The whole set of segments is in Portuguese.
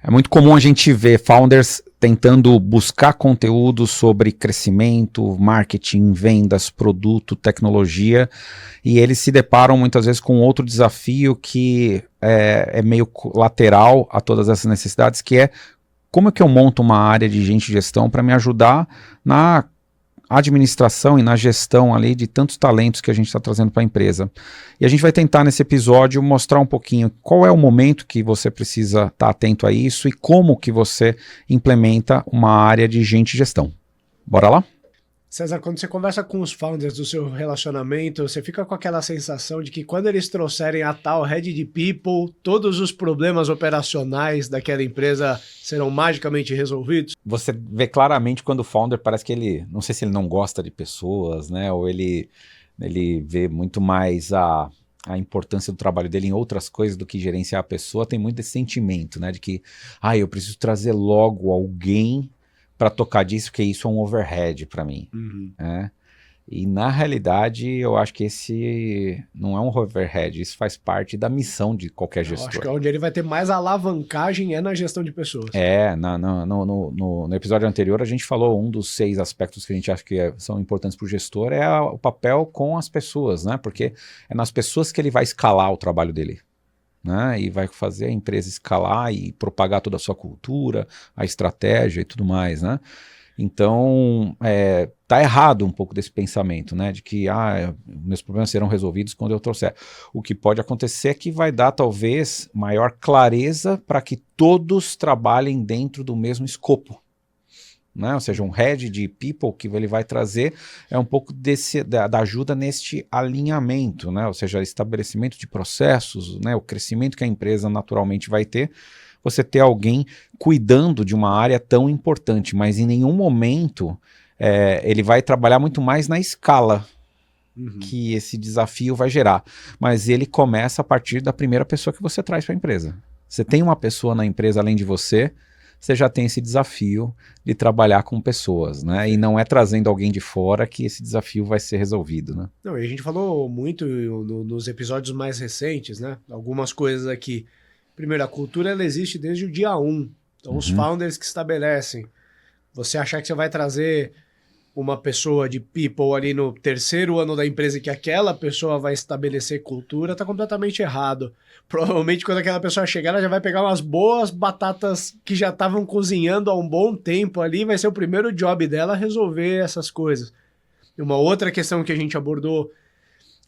É muito comum a gente ver founders tentando buscar conteúdo sobre crescimento, marketing, vendas, produto, tecnologia, e eles se deparam muitas vezes com outro desafio que é meio lateral a todas essas necessidades, que é como é que eu monto uma área de gente de gestão para me ajudar na administração e na gestão ali de tantos talentos que a gente está trazendo para a empresa. E a gente vai tentar nesse episódio mostrar um pouquinho qual é o momento que você precisa estar atento a isso e como que você implementa uma área de gente de gestão. Bora lá? César, quando você conversa com os founders do seu relacionamento, você fica com aquela sensação de que quando eles trouxerem a tal head de people, todos os problemas operacionais daquela empresa serão magicamente resolvidos? Você vê claramente quando o founder parece que ele, não sei se ele não gosta de pessoas, né? Ou ele vê muito mais a importância do trabalho dele em outras coisas do que gerenciar a pessoa. Tem muito esse sentimento, né? De que, eu preciso trazer logo alguém para tocar disso, porque isso é um overhead para mim. Né? E na realidade, eu acho que esse não é um overhead, isso faz parte da missão de qualquer gestor. Acho que onde ele vai ter mais alavancagem é na gestão de pessoas. No episódio anterior a gente falou um dos 6 aspectos que a gente acha que são importantes para o gestor é o papel com as pessoas, né? Porque é nas pessoas que ele vai escalar o trabalho dele. Né, e vai fazer a empresa escalar e propagar toda a sua cultura, a estratégia e tudo mais, né? Então, tá errado um pouco desse pensamento, né? De que meus problemas serão resolvidos quando eu trouxer. O que pode acontecer é que vai dar, talvez, maior clareza para que todos trabalhem dentro do mesmo escopo. Né? Ou seja, um head de people que ele vai trazer é um pouco da ajuda neste alinhamento, né? Ou seja, estabelecimento de processos, né? O crescimento que a empresa naturalmente vai ter, você ter alguém cuidando de uma área tão importante, mas em nenhum momento ele vai trabalhar muito mais na escala que esse desafio vai gerar, mas ele começa a partir da primeira pessoa que você traz para a empresa. Você tem uma pessoa na empresa além de você já tem esse desafio de trabalhar com pessoas, né? E não é trazendo alguém de fora que esse desafio vai ser resolvido, né? Não, e a gente falou muito nos episódios mais recentes, né? Algumas coisas aqui. Primeiro, a cultura ela existe desde o dia 1. Então, os founders que estabelecem. Você achar que você vai trazer uma pessoa de people ali no 3º ano da empresa e que aquela pessoa vai estabelecer cultura, tá completamente errado. Provavelmente quando aquela pessoa chegar, ela já vai pegar umas boas batatas que já estavam cozinhando há um bom tempo ali, vai ser o primeiro job dela resolver essas coisas. E uma outra questão que a gente abordou,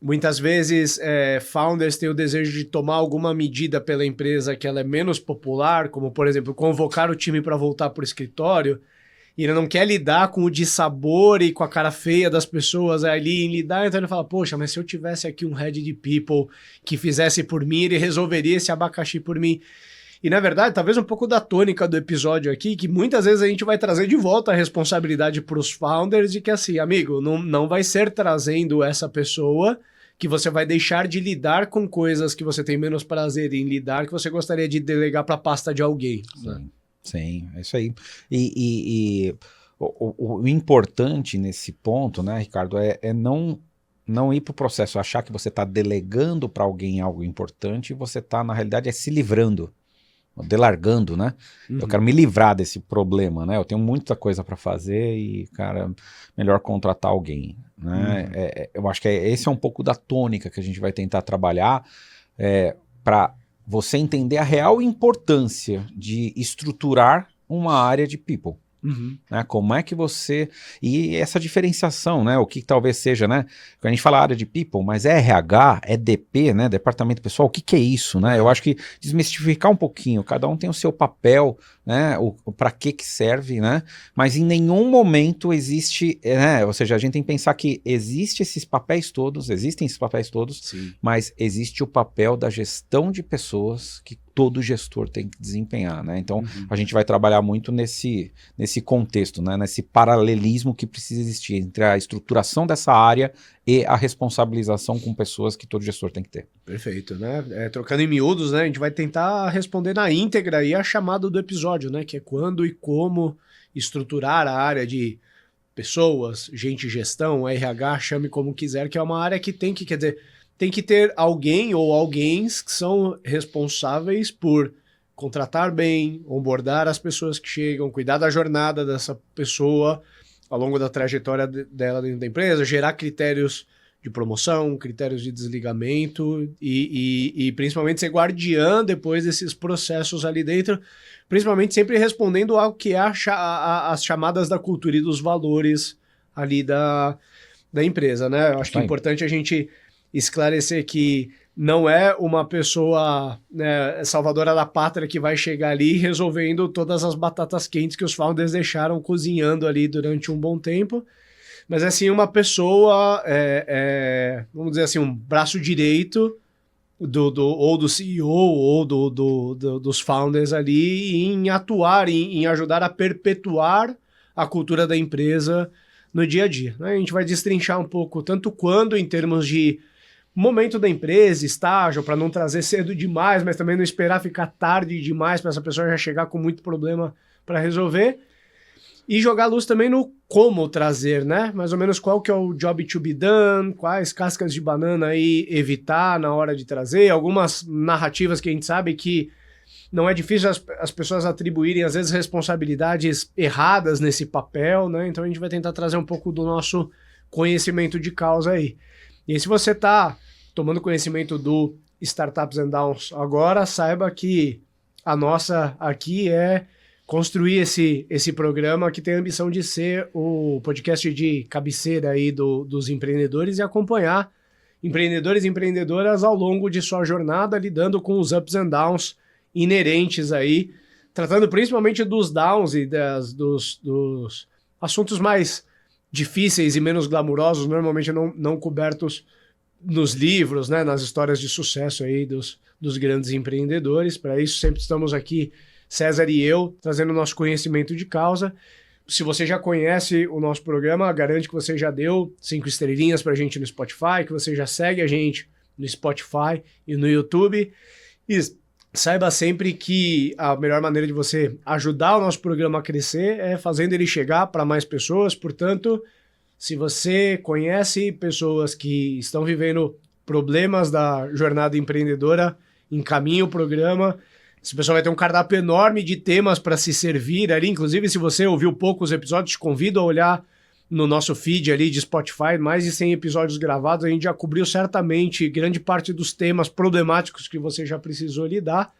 muitas vezes founders têm o desejo de tomar alguma medida pela empresa que ela é menos popular, como por exemplo, convocar o time para voltar para o escritório, e ele não quer lidar com o dissabor e com a cara feia das pessoas ali em lidar, então ele fala, poxa, mas se eu tivesse aqui um head de people que fizesse por mim, ele resolveria esse abacaxi por mim. E na verdade, talvez um pouco da tônica do episódio aqui, que muitas vezes a gente vai trazer de volta a responsabilidade para os founders de que assim, amigo, não vai ser trazendo essa pessoa que você vai deixar de lidar com coisas que você tem menos prazer em lidar, que você gostaria de delegar para a pasta de alguém. Né? Sim, é isso aí. E o importante nesse ponto, né, Ricardo, é não ir para o processo, achar que você está delegando para alguém algo importante e você está, na realidade, se livrando, delargando, né? Eu quero me livrar desse problema, né? Eu tenho muita coisa para fazer e, cara, melhor contratar alguém, né? Eu acho que esse é um pouco da tônica que a gente vai tentar trabalhar para você entender a real importância de estruturar uma área de people. Né? Como é que você... E essa diferenciação, né? O que talvez seja, né? Quando a gente fala área de people, mas é RH, é DP, né? Departamento pessoal, o que é isso, né? Eu acho que desmistificar um pouquinho, cada um tem o seu papel, né? Para que serve, né? Mas em nenhum momento existe, né? Ou seja, a gente tem que pensar que existem esses papéis todos, Sim. mas existe o papel da gestão de pessoas que todo gestor tem que desempenhar, né? Então, a gente vai trabalhar muito nesse contexto, né? Nesse paralelismo que precisa existir entre a estruturação dessa área e a responsabilização com pessoas que todo gestor tem que ter. Perfeito, né? Trocando em miúdos, né? A gente vai tentar responder na íntegra aí a chamada do episódio, né? Que é quando e como estruturar a área de pessoas, gente, gestão, RH, chame como quiser, que é uma área que tem que, quer dizer, tem que ter alguém ou alguém que são responsáveis por contratar bem, onboardar as pessoas que chegam, cuidar da jornada dessa pessoa ao longo da trajetória dela dentro da empresa, gerar critérios de promoção, critérios de desligamento e principalmente ser guardiã depois desses processos ali dentro, principalmente sempre respondendo ao que é as chamadas da cultura e dos valores ali da empresa, né? Eu acho que é importante a gente esclarecer que não é uma pessoa, né, salvadora da pátria que vai chegar ali resolvendo todas as batatas quentes que os founders deixaram cozinhando ali durante um bom tempo, mas é sim uma pessoa, vamos dizer assim, um braço direito ou do CEO ou dos founders ali em atuar, em ajudar a perpetuar a cultura da empresa no dia a dia, né? A gente vai destrinchar um pouco tanto quando em termos de momento da empresa, estágio, para não trazer cedo demais, mas também não esperar ficar tarde demais para essa pessoa já chegar com muito problema para resolver. E jogar luz também no como trazer, né? Mais ou menos qual que é o job to be done, quais cascas de banana aí evitar na hora de trazer, algumas narrativas que a gente sabe que não é difícil as pessoas atribuírem, às vezes, responsabilidades erradas nesse papel, né? Então a gente vai tentar trazer um pouco do nosso conhecimento de causa aí. E aí, se você está tomando conhecimento do Startups and Downs agora, saiba que a nossa aqui é construir esse programa que tem a ambição de ser o podcast de cabeceira aí dos empreendedores e acompanhar empreendedores e empreendedoras ao longo de sua jornada, lidando com os ups and downs inerentes aí, tratando principalmente dos downs e dos assuntos mais difíceis e menos glamurosos, normalmente não cobertos nos livros, né, nas histórias de sucesso aí dos grandes empreendedores. Para isso sempre estamos aqui, César e eu, trazendo o nosso conhecimento de causa. Se você já conhece o nosso programa, garante que você já deu 5 estrelinhas para a gente no Spotify, que você já segue a gente no Spotify e no YouTube. E saiba sempre que a melhor maneira de você ajudar o nosso programa a crescer é fazendo ele chegar para mais pessoas. Portanto, se você conhece pessoas que estão vivendo problemas da jornada empreendedora, encaminhe o programa. Esse pessoal vai ter um cardápio enorme de temas para se servir ali. Inclusive, se você ouviu poucos episódios, te convido a olhar no nosso feed ali de Spotify, mais de 100 episódios gravados. A gente já cobriu certamente grande parte dos temas problemáticos que você já precisou lidar.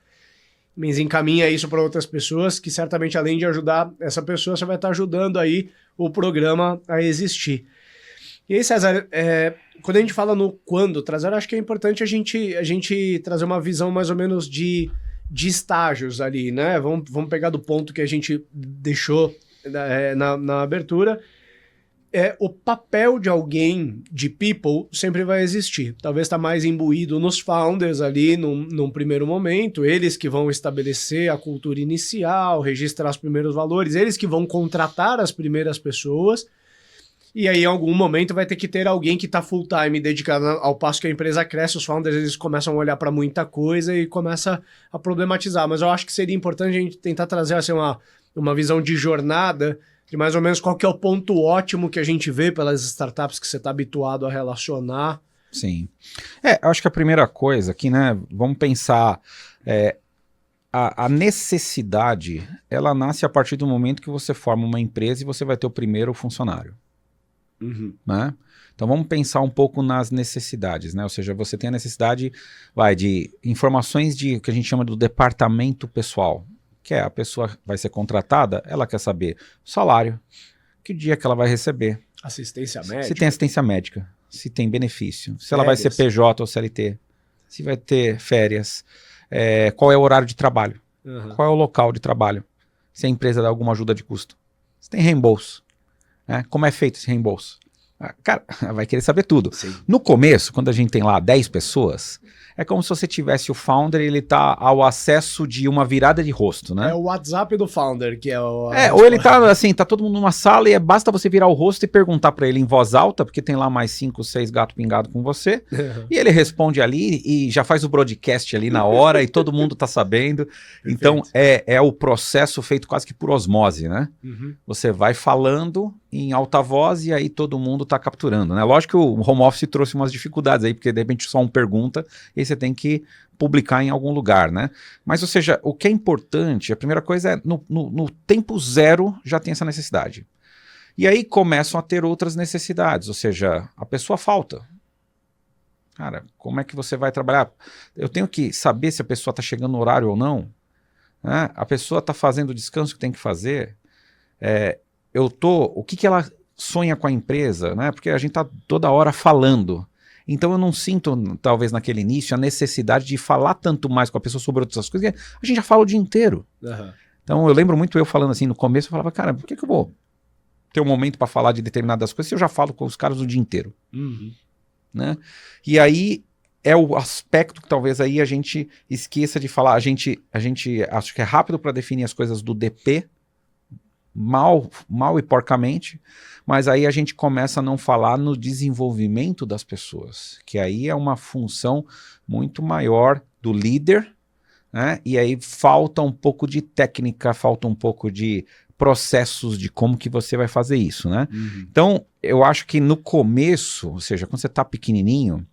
Mas encaminha isso para outras pessoas, que certamente, além de ajudar essa pessoa, você vai estar ajudando aí o programa a existir. E aí, César, quando a gente fala no quando trazer, acho que é importante a gente trazer uma visão mais ou menos de estágios ali, né? Vamos pegar do ponto que a gente deixou na abertura. O papel de alguém, de people, sempre vai existir. Talvez está mais imbuído nos founders ali num primeiro momento, eles que vão estabelecer a cultura inicial, registrar os primeiros valores, eles que vão contratar as primeiras pessoas, e aí em algum momento vai ter que ter alguém que está full time dedicado. Ao passo que a empresa cresce, os founders eles começam a olhar para muita coisa e começa a problematizar. Mas eu acho que seria importante a gente tentar trazer assim, uma visão de jornada, de mais ou menos qual que é o ponto ótimo que a gente vê pelas startups que você está habituado a relacionar. Sim. Eu acho que a primeira coisa aqui, né, vamos pensar, a necessidade, ela nasce a partir do momento que você forma uma empresa e você vai ter o primeiro funcionário. Uhum. Né? Então vamos pensar um pouco nas necessidades, né? Ou seja, você tem a necessidade de informações de que a gente chama do departamento pessoal, que a pessoa vai ser contratada, ela quer saber o salário, que dia que ela vai receber. Assistência médica. Se tem assistência médica, se tem benefício, se ela vai ser PJ ou CLT, se vai ter férias, qual é o horário de trabalho, qual é o local de trabalho, se a empresa dá alguma ajuda de custo, se tem reembolso, né? Como é feito esse reembolso. Cara, vai querer saber tudo. Sim. No começo, quando a gente tem lá 10 pessoas, é como se você tivesse o founder e ele tá ao acesso de uma virada de rosto, né? É o WhatsApp do founder, que é o... ou ele tá assim, tá todo mundo numa sala e basta você virar o rosto e perguntar pra ele em voz alta, porque tem lá mais 5, 6 gatos pingados com você, e ele responde ali e já faz o broadcast ali na hora e todo mundo tá sabendo. Então, é o processo feito quase que por osmose, né? Uhum. Você vai falando em alta voz e aí todo mundo está capturando, né? Lógico que o home office trouxe umas dificuldades aí, porque de repente só um pergunta e aí você tem que publicar em algum lugar, né? Mas, ou seja, o que é importante, a primeira coisa é no tempo zero já tem essa necessidade. E aí começam a ter outras necessidades, ou seja, a pessoa falta. Cara, como é que você vai trabalhar? Eu tenho que saber se a pessoa está chegando no horário ou não, né? A pessoa está fazendo o descanso que tem que fazer. O que ela sonha com a empresa, né? Porque a gente está toda hora falando. Então eu não sinto, talvez naquele início, a necessidade de falar tanto mais com a pessoa sobre outras coisas, que a gente já fala o dia inteiro. Uhum. Então eu lembro muito eu falando assim, no começo eu falava, cara, por que eu vou ter um momento para falar de determinadas coisas se eu já falo com os caras o dia inteiro? Uhum. Né? E aí é o aspecto que talvez aí a gente esqueça de falar, a gente acho que é rápido para definir as coisas do DP, mal e porcamente, mas aí a gente começa a não falar no desenvolvimento das pessoas, que aí é uma função muito maior do líder, né? E aí falta um pouco de técnica, falta um pouco de processos de como que você vai fazer isso, né? Uhum. Então, eu acho que no começo, ou seja, quando você está pequenininho,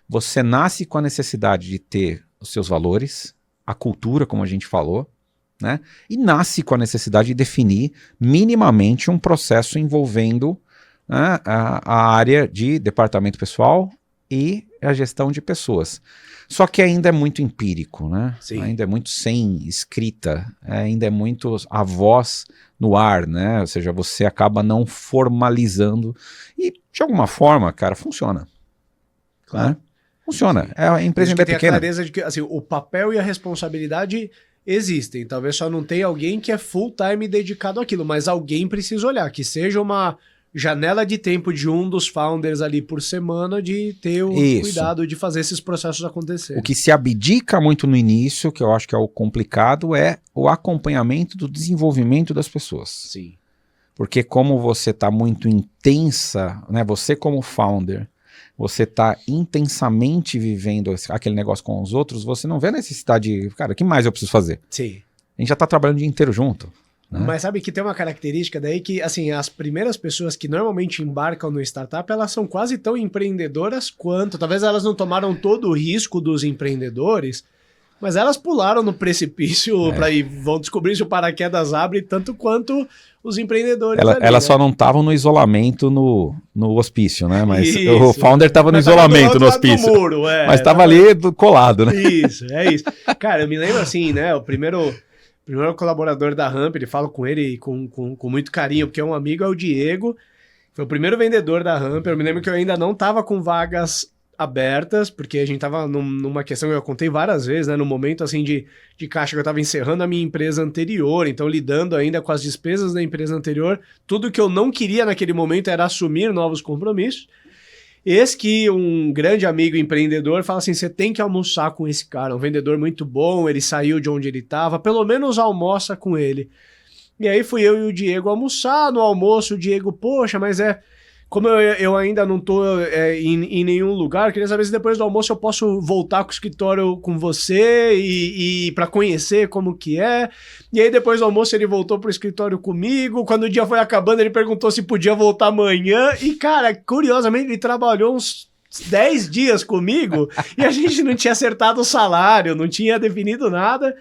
você nasce com a necessidade de ter os seus valores, a cultura, como a gente falou, né? E nasce com a necessidade de definir minimamente um processo envolvendo, né, a área de departamento pessoal e a gestão de pessoas. Só que ainda é muito empírico, né? Sim. Ainda é muito sem escrita, ainda é muito a voz no ar, né? Ou seja, você acaba não formalizando e, de alguma forma, cara, funciona. Claro. Né? Funciona. A empresa ainda é tem pequena. a clareza de que assim, o papel e a responsabilidade existem. Talvez só não tenha alguém que é full time dedicado àquilo, mas alguém precisa olhar, que seja uma janela de tempo de um dos founders ali por semana de ter o cuidado de fazer esses processos acontecerem. O que se abdica muito no início, que eu acho que é o complicado, é o acompanhamento do desenvolvimento das pessoas. Sim. Porque como você está muito intensa, né, você como founder, você está intensamente vivendo aquele negócio com os outros, você não vê a necessidade de, cara, o que mais eu preciso fazer? Sim. A gente já está trabalhando o dia inteiro junto. Né? Mas sabe que tem uma característica daí que, assim, as primeiras pessoas que normalmente embarcam no startup, elas são quase tão empreendedoras quanto, talvez elas não tomaram todo o risco dos empreendedores, mas elas pularam no precipício e vão descobrir se o paraquedas abre tanto quanto os empreendedores. Elas só não estavam no isolamento no hospício, né? Mas isso, o founder estava no isolamento no hospício. Muro, mas estava ali colado, né? Isso, é isso. Cara, eu me lembro assim, né? O primeiro colaborador da Ramp, ele fala com ele com muito carinho, porque é um amigo, é o Diego. Foi o primeiro vendedor da Ramp. Eu me lembro que eu ainda não estava com vagas abertas, porque a gente tava numa questão que eu contei várias vezes, né? No momento assim de caixa que eu tava encerrando a minha empresa anterior, então lidando ainda com as despesas da empresa anterior, tudo que eu não queria naquele momento era assumir novos compromissos. Eis que um grande amigo empreendedor fala assim, você tem que almoçar com esse cara, um vendedor muito bom, ele saiu de onde ele estava, pelo menos almoça com ele. E aí fui eu e o Diego almoçar. No almoço o Diego, poxa, mas como eu ainda não tô em nenhum lugar, queria saber se depois do almoço eu posso voltar com o escritório com você e para conhecer como que é. E aí depois do almoço ele voltou pro escritório comigo. Quando o dia foi acabando ele perguntou se podia voltar amanhã. E cara, curiosamente ele trabalhou uns 10 dias comigo e a gente não tinha acertado o salário, não tinha definido nada.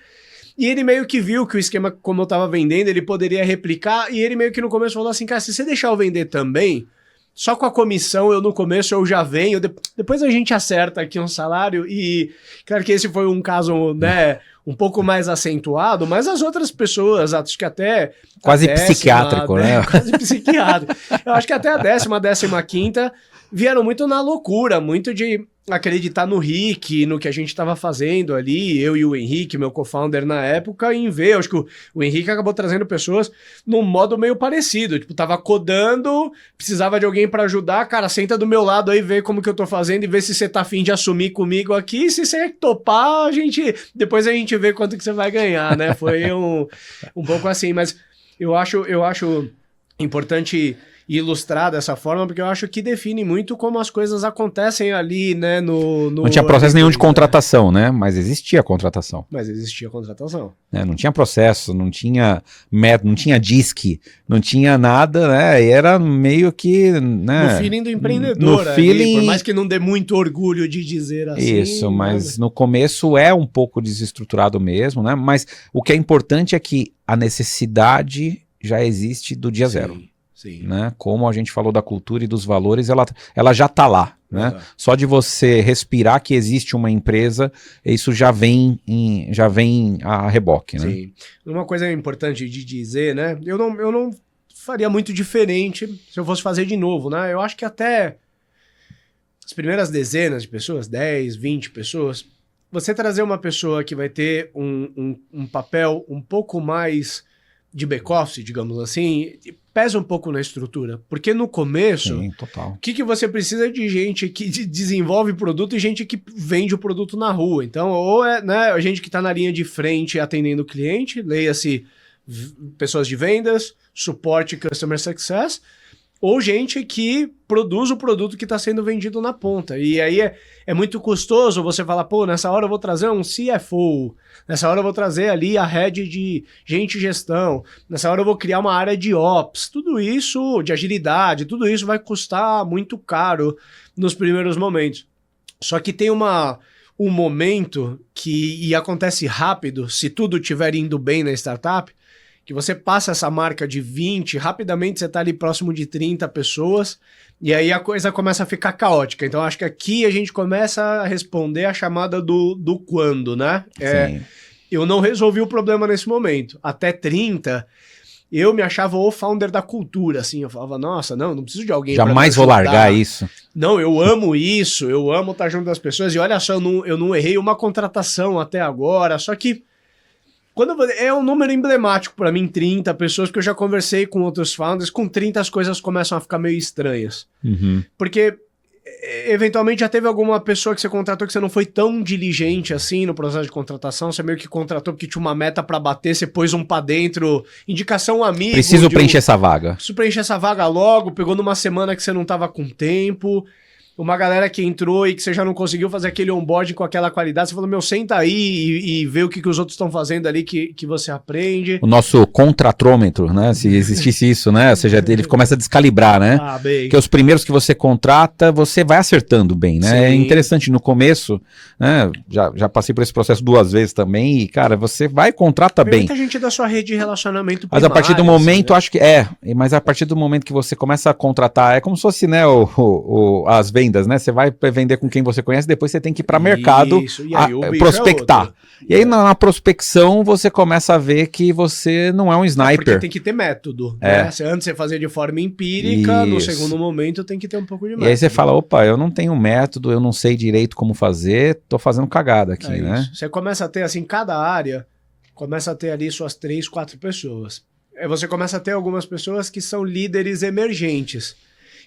E ele meio que viu que o esquema, como eu tava vendendo, ele poderia replicar. E ele meio que no começo falou assim, cara, se você deixar eu vender também, só com a comissão, no começo eu já venho, depois a gente acerta aqui um salário. E claro que esse foi um caso, né, um pouco mais acentuado, mas as outras pessoas, acho que até... Quase psiquiátrico, né? Quase psiquiátrico. Eu acho que até a 15ª vieram muito na loucura, muito de acreditar no Rick, no que a gente estava fazendo ali, eu e o Henrique, meu co-founder na época, em ver, acho que o Henrique acabou trazendo pessoas num modo meio parecido, tipo, tava codando, precisava de alguém para ajudar, cara, senta do meu lado aí, vê como que eu tô fazendo e vê se você tá afim de assumir comigo aqui, se você topar, depois a gente vê quanto que você vai ganhar, né, foi um pouco assim, mas eu acho importante ilustrar dessa forma, porque eu acho que define muito como as coisas acontecem ali, né? Não tinha processo nenhum de contratação, né? Mas existia contratação. Mas existia contratação. Não tinha processo, não tinha método, não tinha DISC, não tinha nada, né? E era meio que... Né? No feeling do empreendedor, no feeling... por mais que não dê muito orgulho de dizer assim. Isso, mas no começo é um pouco desestruturado mesmo, né? Mas o que é importante é que a necessidade já existe do dia zero. Sim. Né? Como a gente falou da cultura e dos valores, ela já está lá. Né? Uhum. Só de você respirar que existe uma empresa, isso já vem a reboque. Né? Sim. Uma coisa importante de dizer, né? Eu não faria muito diferente se eu fosse fazer de novo, né? Eu acho que até as primeiras dezenas de pessoas, 10, 20 pessoas, você trazer uma pessoa que vai ter um papel um pouco mais de back-office, digamos assim, pesa um pouco na estrutura. Porque no começo, sim, total. O que você precisa de gente que desenvolve produto e gente que vende o produto na rua. Então, ou é, né, a gente que está na linha de frente atendendo o cliente, leia-se pessoas de vendas, suporte, customer success, ou gente que produz o produto que está sendo vendido na ponta. E aí é muito custoso você falar, pô, nessa hora eu vou trazer um CFO, nessa hora eu vou trazer ali a head de gente gestão, nessa hora eu vou criar uma área de ops, tudo isso, de agilidade, tudo isso vai custar muito caro nos primeiros momentos. Só que tem um momento e acontece rápido, se tudo estiver indo bem na startup, que você passa essa marca de 20, rapidamente você está ali próximo de 30 pessoas, e aí a coisa começa a ficar caótica. Então acho que aqui a gente começa a responder a chamada do quando, né? Eu não resolvi o problema nesse momento. Até 30, eu me achava o founder da cultura, assim. Eu falava, nossa, não preciso de alguém pra me jamais vou largar isso. Não, eu amo isso, eu amo estar junto das pessoas, e olha só, eu não errei uma contratação até agora, só que é um número emblemático para mim, 30 pessoas, porque eu já conversei com outros founders, com 30 as coisas começam a ficar meio estranhas. Uhum. Porque, eventualmente, já teve alguma pessoa que você contratou que você não foi tão diligente assim no processo de contratação, você meio que contratou porque tinha uma meta para bater, você pôs um para dentro, indicação amigo. Preciso preencher essa vaga. Preciso preencher essa vaga logo, pegou numa semana que você não tava com tempo. Uma galera que entrou e que você já não conseguiu fazer aquele onboarding com aquela qualidade, você falou, meu, senta aí e vê o que os outros estão fazendo ali que você aprende. O nosso contratrômetro, né? Se existisse isso, né? Ou seja, ele começa a descalibrar, né? Ah, bem. Porque os primeiros que você contrata, você vai acertando bem, né? Sim. É interessante, no começo, né? Já passei por esse processo 2 vezes também e, cara, você vai e contrata bem. Muita gente da sua rede de relacionamento mas a partir do momento, acho que mas a partir do momento que você começa a contratar, é como se fosse, né, as vendas, né? Você vai vender com quem você conhece, depois você tem que ir para mercado prospectar. E aí na prospecção você começa a ver que você não é um sniper. Porque tem que ter método. Né? Antes você fazia de forma empírica, no segundo momento tem que ter um pouco de método. E aí você fala, opa, eu não tenho método, eu não sei direito como fazer, tô fazendo cagada aqui, né? Isso. Você começa a ter, assim, cada área, começa a ter ali suas 3, 4 pessoas. Aí você começa a ter algumas pessoas que são líderes emergentes.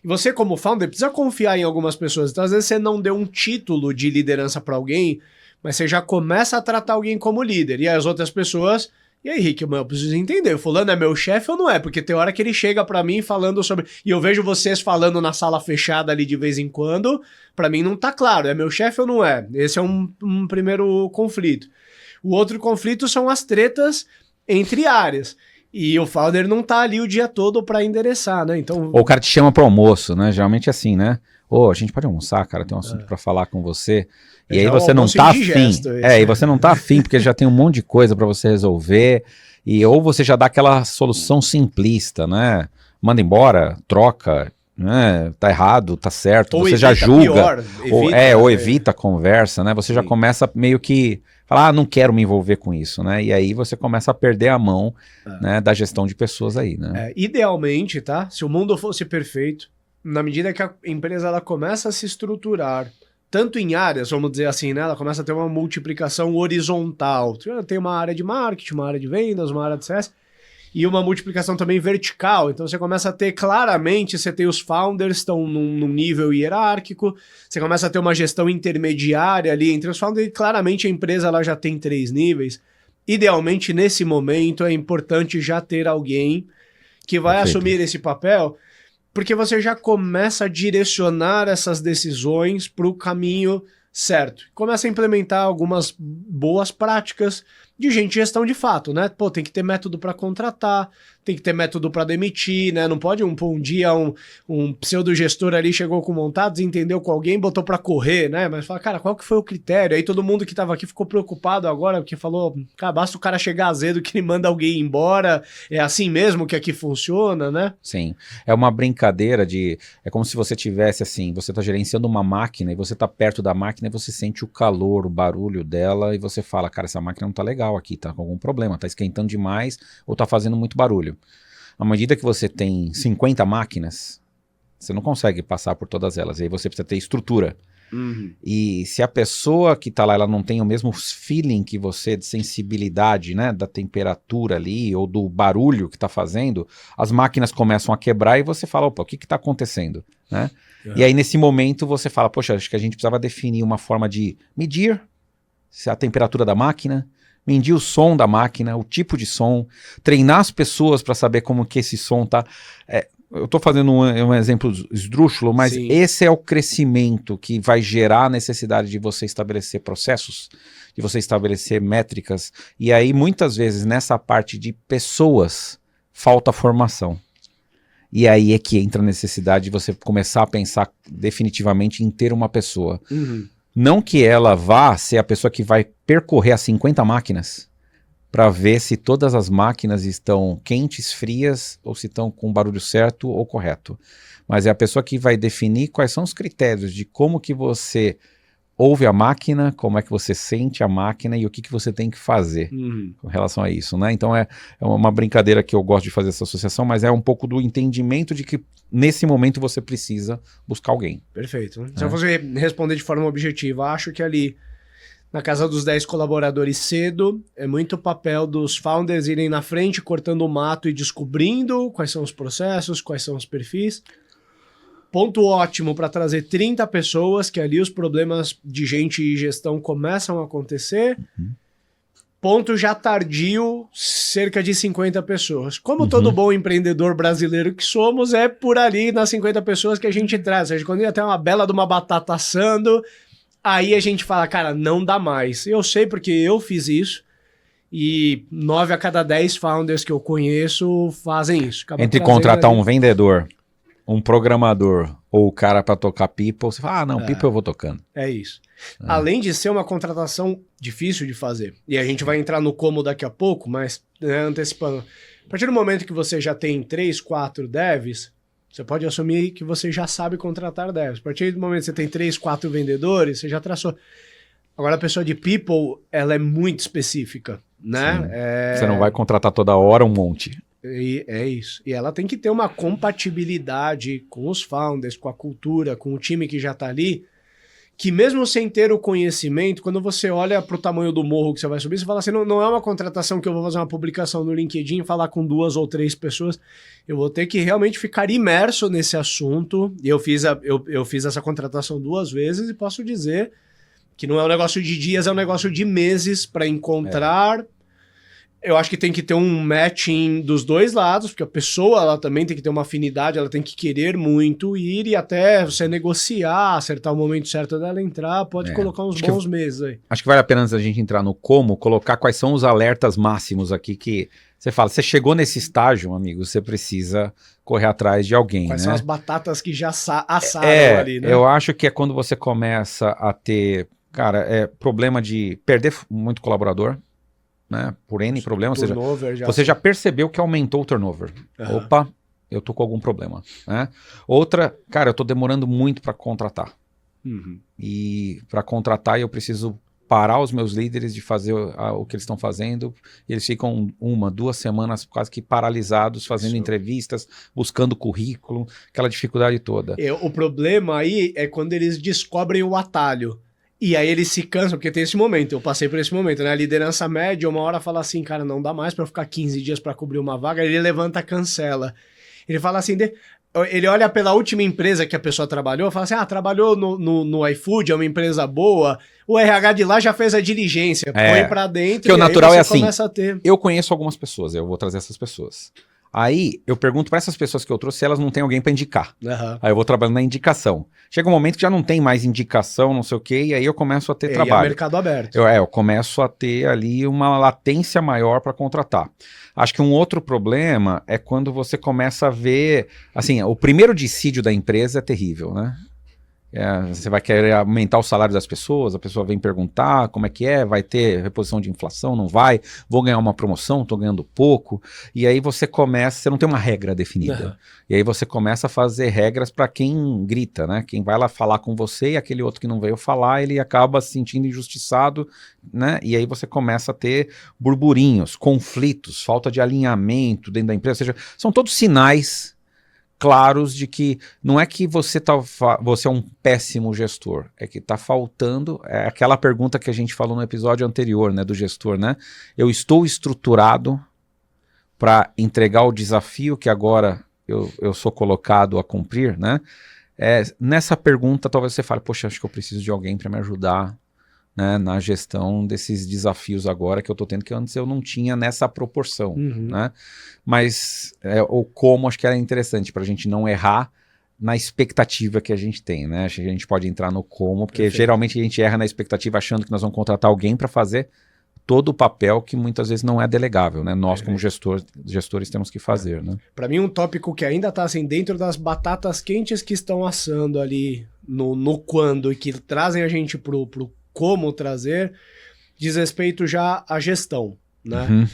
E você, como founder, precisa confiar em algumas pessoas. Então, às vezes, você não deu um título de liderança para alguém, mas você já começa a tratar alguém como líder. E aí as outras pessoas... E aí, Rick, eu preciso entender, o fulano é meu chefe ou não é? Porque tem hora que ele chega para mim falando sobre... E eu vejo vocês falando na sala fechada ali de vez em quando, para mim não tá claro, é meu chefe ou não é? Esse é um primeiro conflito. O outro conflito são as tretas entre áreas. E o founder não tá ali o dia todo para endereçar, né? Então... Ou o cara te chama para almoço, né? Geralmente é assim, né? A gente pode almoçar, cara, tem um assunto para falar com você. E aí você não tá afim. E você não tá afim, porque já tem um monte de coisa para você resolver. Ou você já dá aquela solução simplista, né? Manda embora, troca, né? Tá errado, tá certo. Ou você já julga. Ou evita a conversa, né? Você já começa meio que falar, não quero me envolver com isso, né? E aí você começa a perder a mão, né, da gestão de pessoas aí, né? Idealmente, tá? Se o mundo fosse perfeito, na medida que a empresa ela começa a se estruturar, tanto em áreas, vamos dizer assim, né? Ela começa a ter uma multiplicação horizontal. Tem uma área de marketing, uma área de vendas, uma área de CS, e uma multiplicação também vertical. Então você começa a ter claramente, você tem os founders estão num nível hierárquico, você começa a ter uma gestão intermediária ali entre os founders, e claramente a empresa ela já tem 3 níveis. Idealmente, nesse momento, é importante já ter alguém que vai assumir esse papel, Porque você já começa a direcionar essas decisões para o caminho certo. Começa a implementar algumas boas práticas de gestão de fato, né? Pô, tem que ter método para contratar, tem que ter método para demitir, né? Não pode um dia um pseudo-gestor ali chegou com montados, entendeu com alguém, botou para correr, né? Mas fala, cara, qual que foi o critério? Aí todo mundo que tava aqui ficou preocupado agora, porque falou, cara, basta o cara chegar azedo que ele manda alguém embora, é assim mesmo que aqui funciona, né? Sim, é uma brincadeira é como se você tivesse assim, você tá gerenciando uma máquina e você tá perto da máquina e você sente o calor, o barulho dela e você fala, cara, essa máquina não tá legal aqui, tá com algum problema, tá esquentando demais ou tá fazendo muito barulho. À medida que você tem 50 máquinas, você não consegue passar por todas elas, e aí você precisa ter estrutura. E se a pessoa que tá lá, ela não tem o mesmo feeling que você, de sensibilidade, né, da temperatura ali, ou do barulho que tá fazendo, as máquinas começam a quebrar e você fala, opa, o que que tá acontecendo, né? E aí nesse momento você fala, poxa, acho que a gente precisava definir uma forma de medir a temperatura da máquina, medir o som da máquina, o tipo de som, treinar as pessoas para saber como que esse som tá... Eu estou fazendo um exemplo esdrúxulo, mas Sim. Esse é o crescimento que vai gerar a necessidade de você estabelecer processos, de você estabelecer métricas, e aí muitas vezes nessa parte de pessoas falta formação. E aí é que entra a necessidade de você começar a pensar definitivamente em ter uma pessoa. Não que ela vá ser a pessoa que vai percorrer as 50 máquinas para ver se todas as máquinas estão quentes, frias, ou se estão com o barulho certo ou correto. Mas é a pessoa que vai definir quais são os critérios de como que você ouve a máquina, como é que você sente a máquina e o que que você tem que fazer com relação a isso, né? Então é uma brincadeira que eu gosto de fazer essa associação, mas é um pouco do entendimento de que nesse momento você precisa buscar alguém. Perfeito. Se eu fosse responder de forma objetiva, acho que ali na casa dos 10 colaboradores cedo, é muito o papel dos founders irem na frente, cortando o mato e descobrindo quais são os processos, quais são os perfis. Ponto ótimo para trazer 30 pessoas, que ali os problemas de gente e gestão começam a acontecer. Ponto já tardio, cerca de 50 pessoas. Como todo bom empreendedor brasileiro que somos, é por ali nas 50 pessoas que a gente traz. Ou seja, quando já tem uma bela de uma batata assando, aí a gente fala, cara, não dá mais. Eu sei porque eu fiz isso. E 9 a cada 10 founders que eu conheço fazem isso. Entre contratar um vendedor, um programador ou o cara para tocar people, você fala, people eu vou tocando. É isso. Além de ser uma contratação difícil de fazer, e a gente vai entrar no como daqui a pouco, mas antecipando, a partir do momento que você já tem 3, 4 devs, você pode assumir que você já sabe contratar devs. A partir do momento que você tem 3, 4 vendedores, você já traçou. Agora a pessoa de people, ela é muito específica, né? Você não vai contratar toda hora um monte. E é isso. E ela tem que ter uma compatibilidade com os founders, com a cultura, com o time que já tá ali, que mesmo sem ter o conhecimento, quando você olha pro tamanho do morro que você vai subir, você fala assim, não é uma contratação que eu vou fazer uma publicação no LinkedIn e falar com 2 ou 3 pessoas. Eu vou ter que realmente ficar imerso nesse assunto. E eu fiz essa contratação 2 vezes e posso dizer que não é um negócio de dias, é um negócio de meses para encontrar... Eu acho que tem que ter um matching dos dois lados, porque a pessoa ela também tem que ter uma afinidade, ela tem que querer muito ir e até você negociar, acertar o momento certo dela entrar, pode colocar uns bons meses aí. Acho que vale a pena antes da gente entrar no como, colocar quais são os alertas máximos aqui que você fala, você chegou nesse estágio, amigo, você precisa correr atrás de alguém, Quais né? são as batatas que já assaram ali, né? Eu acho que é quando você começa a ter, cara, problema de perder muito colaborador, né? Por N problemas, você já percebeu que aumentou o turnover. Opa, eu tô com algum problema, né? Outra, cara, eu tô demorando muito para contratar. E para contratar eu preciso parar os meus líderes de fazer o que eles estão fazendo. E eles ficam 1, 2 semanas quase que paralisados, fazendo entrevistas, buscando currículo, aquela dificuldade toda. O problema aí é quando eles descobrem o atalho. E aí eles se cansam, porque tem esse momento, eu passei por esse momento, né? A liderança média, uma hora fala assim, cara, não dá mais pra eu ficar 15 dias pra cobrir uma vaga, ele levanta, cancela. Ele fala assim, ele olha pela última empresa que a pessoa trabalhou, fala assim, trabalhou no iFood, é uma empresa boa, o RH de lá já fez a diligência, põe pra dentro que o natural é assim, começa a ter. Eu conheço algumas pessoas, eu vou trazer essas pessoas. Aí eu pergunto para essas pessoas que eu trouxe se elas não têm alguém para indicar. Uhum. Aí eu vou trabalhando na indicação. Chega um momento que já não tem mais indicação, não sei o quê, e aí eu começo a ter trabalho. E é mercado aberto. Eu começo a ter ali uma latência maior para contratar. Acho que um outro problema é quando você começa a ver, assim, o primeiro dissídio da empresa é terrível, né? Você vai querer aumentar o salário das pessoas, a pessoa vem perguntar como é que é, vai ter reposição de inflação, não vai, vou ganhar uma promoção, estou ganhando pouco, e aí você não tem uma regra definida, e aí você começa a fazer regras para quem grita, né? Quem vai lá falar com você e aquele outro que não veio falar, ele acaba se sentindo injustiçado, né? E aí você começa a ter burburinhos, conflitos, falta de alinhamento dentro da empresa, ou seja, são todos sinais claros de que não é que você é um péssimo gestor, é que está faltando, é aquela pergunta que a gente falou no episódio anterior, né, do gestor, né? Eu estou estruturado para entregar o desafio que agora eu sou colocado a cumprir, né? Nessa pergunta talvez você fale, poxa, acho que eu preciso de alguém para me ajudar, né, na gestão desses desafios agora que eu estou tendo, que antes eu não tinha nessa proporção, né? Mas o como acho que era interessante para a gente não errar na expectativa que a gente tem, né? Acho que a gente pode entrar no como, porque geralmente a gente erra na expectativa achando que nós vamos contratar alguém para fazer todo o papel que muitas vezes não é delegável, né? Nós como gestores temos que fazer, né? Para mim um tópico que ainda está assim dentro das batatas quentes que estão assando ali no quando e que trazem a gente pro como trazer, diz respeito já à gestão, né?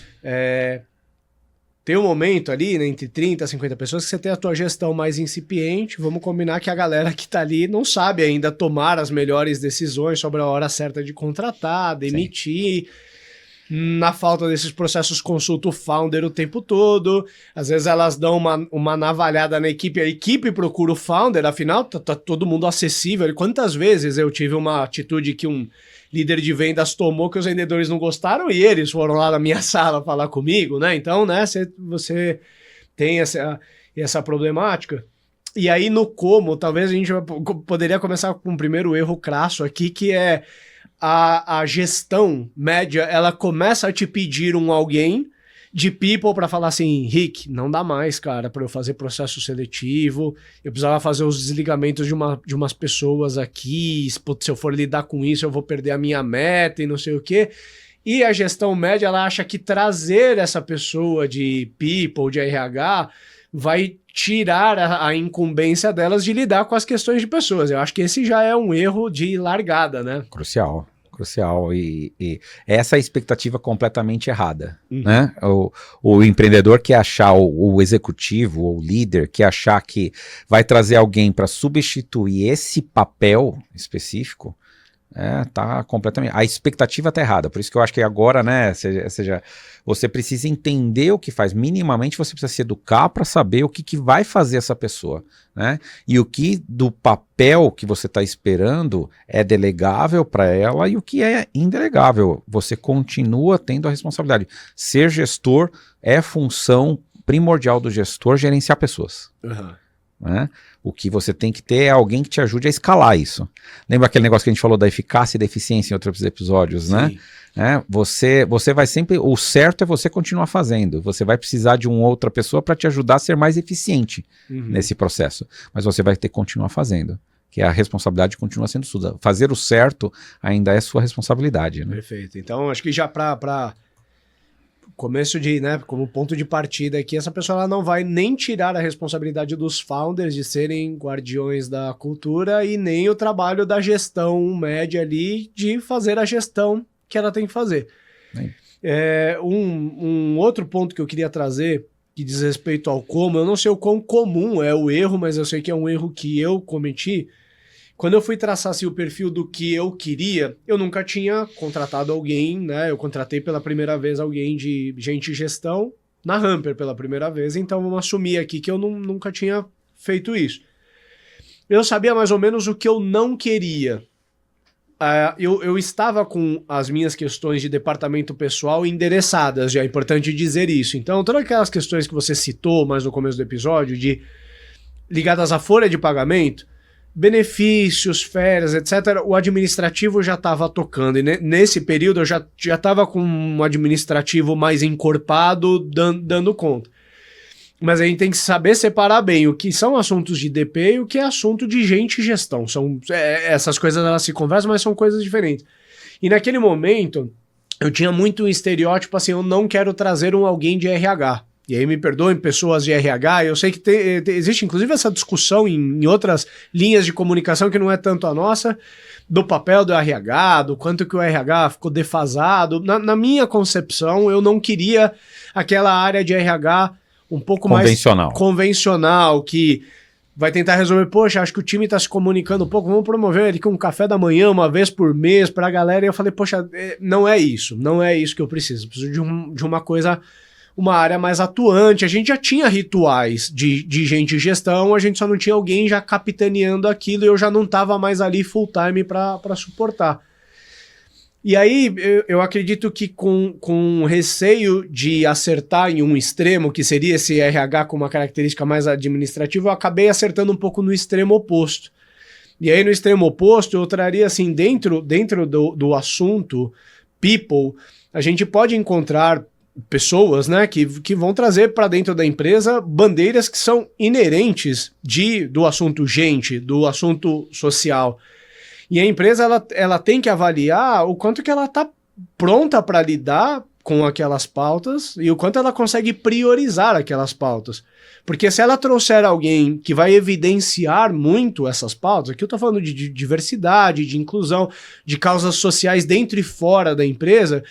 Tem um momento ali, né, entre 30 e 50 pessoas, que você tem a tua gestão mais incipiente, vamos combinar que a galera que tá ali não sabe ainda tomar as melhores decisões sobre a hora certa de contratar, demitir. Na falta desses processos, consulta o founder o tempo todo. Às vezes elas dão uma navalhada na equipe, a equipe procura o founder, afinal tá todo mundo acessível. E quantas vezes eu tive uma atitude que um líder de vendas tomou que os vendedores não gostaram e eles foram lá na minha sala falar comigo, né? Então, né, você tem essa problemática. E aí no como, talvez a gente poderia começar com o primeiro erro crasso aqui, que é a gestão média, ela começa a te pedir alguém de people para falar assim, Rick, não dá mais, cara, para eu fazer processo seletivo, eu precisava fazer os desligamentos de umas pessoas aqui, se eu for lidar com isso eu vou perder a minha meta e não sei o quê. E a gestão média, ela acha que trazer essa pessoa de people, de RH, vai tirar a incumbência delas de lidar com as questões de pessoas. Eu acho que esse já é um erro de largada, né? Crucial. E essa é a expectativa completamente errada, né? O empreendedor quer achar, o executivo ou líder quer achar que vai trazer alguém para substituir esse papel específico. Tá completamente. A expectativa tá errada. Por isso que eu acho que agora, né, seja, você precisa entender o que faz. Minimamente você precisa se educar para saber o que vai fazer essa pessoa, né? E o que do papel que você está esperando é delegável para ela e o que é indelegável. Você continua tendo a responsabilidade. Ser gestor é função primordial do gestor gerenciar pessoas. Né? O que você tem que ter é alguém que te ajude a escalar isso. Lembra aquele negócio que a gente falou da eficácia e da eficiência em outros episódios, né? Você vai sempre... O certo é você continuar fazendo. Você vai precisar de uma outra pessoa para te ajudar a ser mais eficiente nesse processo. Mas você vai ter que continuar fazendo. Que a responsabilidade continua sendo sua. Fazer o certo ainda é sua responsabilidade. Né? Perfeito. Então, acho que já para começo de, né, como ponto de partida aqui, essa pessoa ela não vai nem tirar a responsabilidade dos founders de serem guardiões da cultura e nem o trabalho da gestão média ali de fazer a gestão que ela tem que fazer. Um outro ponto que eu queria trazer, que diz respeito ao como, eu não sei o quão comum é o erro, mas eu sei que é um erro que eu cometi. Quando eu fui traçar assim, o perfil do que eu queria, eu nunca tinha contratado alguém, né? Eu contratei pela primeira vez alguém de gente de gestão na Hamper pela primeira vez, então vamos assumir aqui que eu nunca tinha feito isso. Eu sabia mais ou menos o que eu não queria. Eu estava com as minhas questões de departamento pessoal endereçadas, já é importante dizer isso. Então, todas aquelas questões que você citou mais no começo do episódio, ligadas à folha de pagamento, benefícios, férias, etc., o administrativo já estava tocando. E nesse período eu já estava com um administrativo mais encorpado, dando conta. Mas a gente tem que saber separar bem o que são assuntos de DP e o que é assunto de gente e gestão. Essas coisas elas se conversam, mas são coisas diferentes. E naquele momento, eu tinha muito um estereótipo assim, eu não quero trazer alguém de RH. E aí me perdoem pessoas de RH, eu sei que existe inclusive essa discussão em outras linhas de comunicação que não é tanto a nossa, do papel do RH, do quanto que o RH ficou defasado. Na minha concepção, eu não queria aquela área de RH um pouco mais convencional, que vai tentar resolver, poxa, acho que o time está se comunicando um pouco, vamos promover ele com um café da manhã uma vez por mês para a galera. E eu falei, poxa, não é isso que eu preciso. Eu preciso de uma coisa, uma área mais atuante. A gente já tinha rituais de gente em gestão, a gente só não tinha alguém já capitaneando aquilo e eu já não estava mais ali full time para suportar. E aí, eu acredito que com receio de acertar em um extremo, que seria esse RH com uma característica mais administrativa, eu acabei acertando um pouco no extremo oposto. E aí, no extremo oposto, eu traria assim, dentro do assunto people, a gente pode encontrar pessoas, né, que vão trazer para dentro da empresa bandeiras que são inerentes do assunto gente, do assunto social. E a empresa ela tem que avaliar o quanto que ela está pronta para lidar com aquelas pautas e o quanto ela consegue priorizar aquelas pautas. Porque se ela trouxer alguém que vai evidenciar muito essas pautas, aqui eu estou falando de diversidade, de inclusão, de causas sociais dentro e fora da empresa,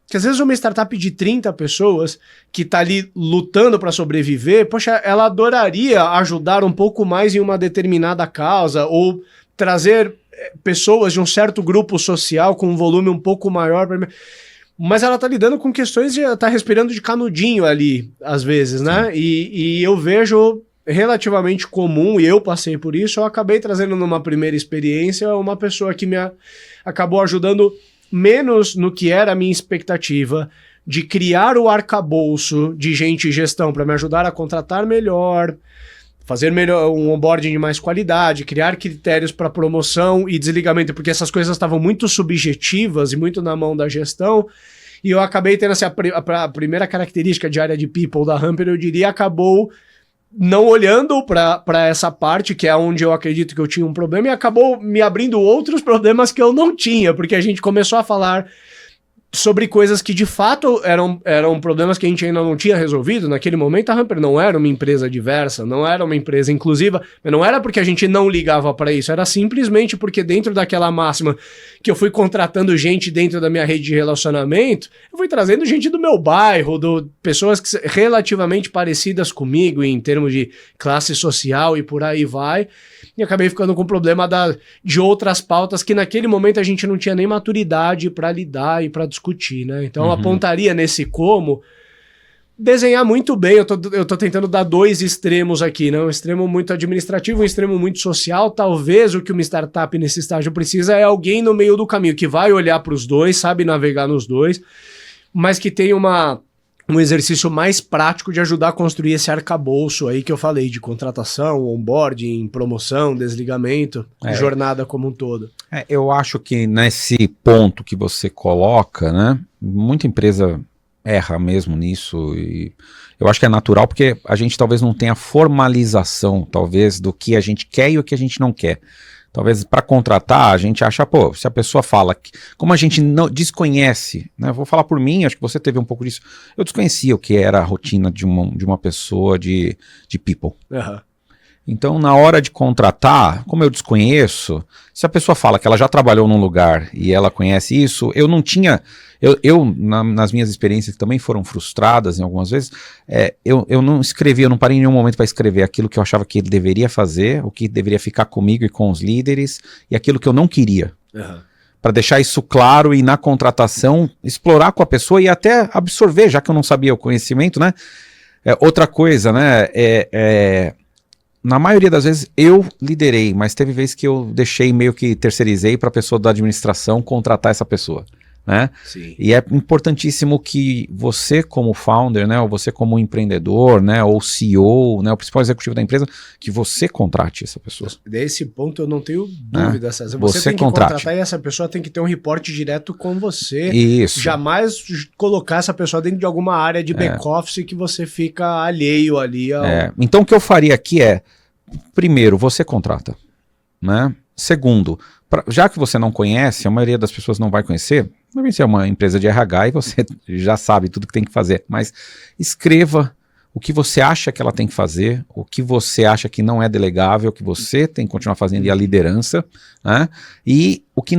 que às vezes uma startup de 30 pessoas que está ali lutando para sobreviver, poxa, ela adoraria ajudar um pouco mais em uma determinada causa ou trazer pessoas de um certo grupo social com um volume um pouco maior, mas ela tá lidando com questões de tá respirando de canudinho ali, às vezes, né? E eu vejo relativamente comum, e eu passei por isso, eu acabei trazendo numa primeira experiência uma pessoa que me acabou ajudando menos no que era a minha expectativa de criar o arcabouço de gente e gestão para me ajudar a contratar melhor, fazer melhor um onboarding de mais qualidade, criar critérios para promoção e desligamento, porque essas coisas estavam muito subjetivas e muito na mão da gestão, e eu acabei tendo assim, a primeira característica de área de people da Humper, eu diria, acabou não olhando para essa parte, que é onde eu acredito que eu tinha um problema, e acabou me abrindo outros problemas que eu não tinha, porque a gente começou a falar sobre coisas que de fato eram problemas que a gente ainda não tinha resolvido. Naquele momento a Humper não era uma empresa diversa, não era uma empresa inclusiva, mas não era porque a gente não ligava para isso, era simplesmente porque dentro daquela máxima que eu fui contratando gente dentro da minha rede de relacionamento, eu fui trazendo gente do meu bairro, pessoas relativamente parecidas comigo em termos de classe social e por aí vai, e acabei ficando com problema de outras pautas que naquele momento a gente não tinha nem maturidade para lidar e para discutir, né? Então eu apontaria nesse como desenhar muito bem. Eu tô tentando dar dois extremos aqui, né? Um extremo muito administrativo, um extremo muito social. Talvez o que uma startup nesse estágio precisa é alguém no meio do caminho que vai olhar para os dois, sabe navegar nos dois, mas que tem um exercício mais prático de ajudar a construir esse arcabouço aí que eu falei, de contratação, onboarding, promoção, desligamento, jornada como um todo. Eu acho que nesse ponto que você coloca, né, muita empresa erra mesmo nisso, e eu acho que é natural porque a gente talvez não tenha formalização, talvez, do que a gente quer e o que a gente não quer. Talvez para contratar a gente acha, pô, se a pessoa fala, como a gente não desconhece, né? Vou falar por mim, acho que você teve um pouco disso. Eu desconhecia o que era a rotina de uma pessoa de people. Uhum. Então, na hora de contratar, como eu desconheço, se a pessoa fala que ela já trabalhou num lugar e ela conhece isso, eu não tinha... nas minhas experiências que também foram frustradas em algumas vezes, eu não escrevi, eu não parei em nenhum momento para escrever aquilo que eu achava que ele deveria fazer, o que deveria ficar comigo e com os líderes, e aquilo que eu não queria. Uhum. Para deixar isso claro e na contratação, explorar com a pessoa e até absorver, já que eu não sabia o conhecimento, né? Outra coisa, né? Na maioria das vezes eu liderei, mas teve vezes que eu deixei meio que terceirizei para a pessoa da administração contratar essa pessoa. né? Sim. E é importantíssimo que você como founder, né, ou você como empreendedor, né, ou CEO, né, o principal executivo da empresa, que você contrate essa pessoa. Desse ponto eu não tenho dúvida, César. Você Você tem que contrate. contratar e essa pessoa tem que ter um reporte direto com você. Isso. Jamais colocar essa pessoa dentro de alguma área de back-office que você fica alheio ali. Então o que eu faria aqui é, primeiro, você contrata, né? Segundo, já que você não conhece, a maioria das pessoas não vai conhecer, vai ser uma empresa de RH e você já sabe tudo que tem que fazer, mas escreva o que você acha que ela tem que fazer, o que você acha que não é delegável, o que você tem que continuar fazendo e a liderança, né? E o que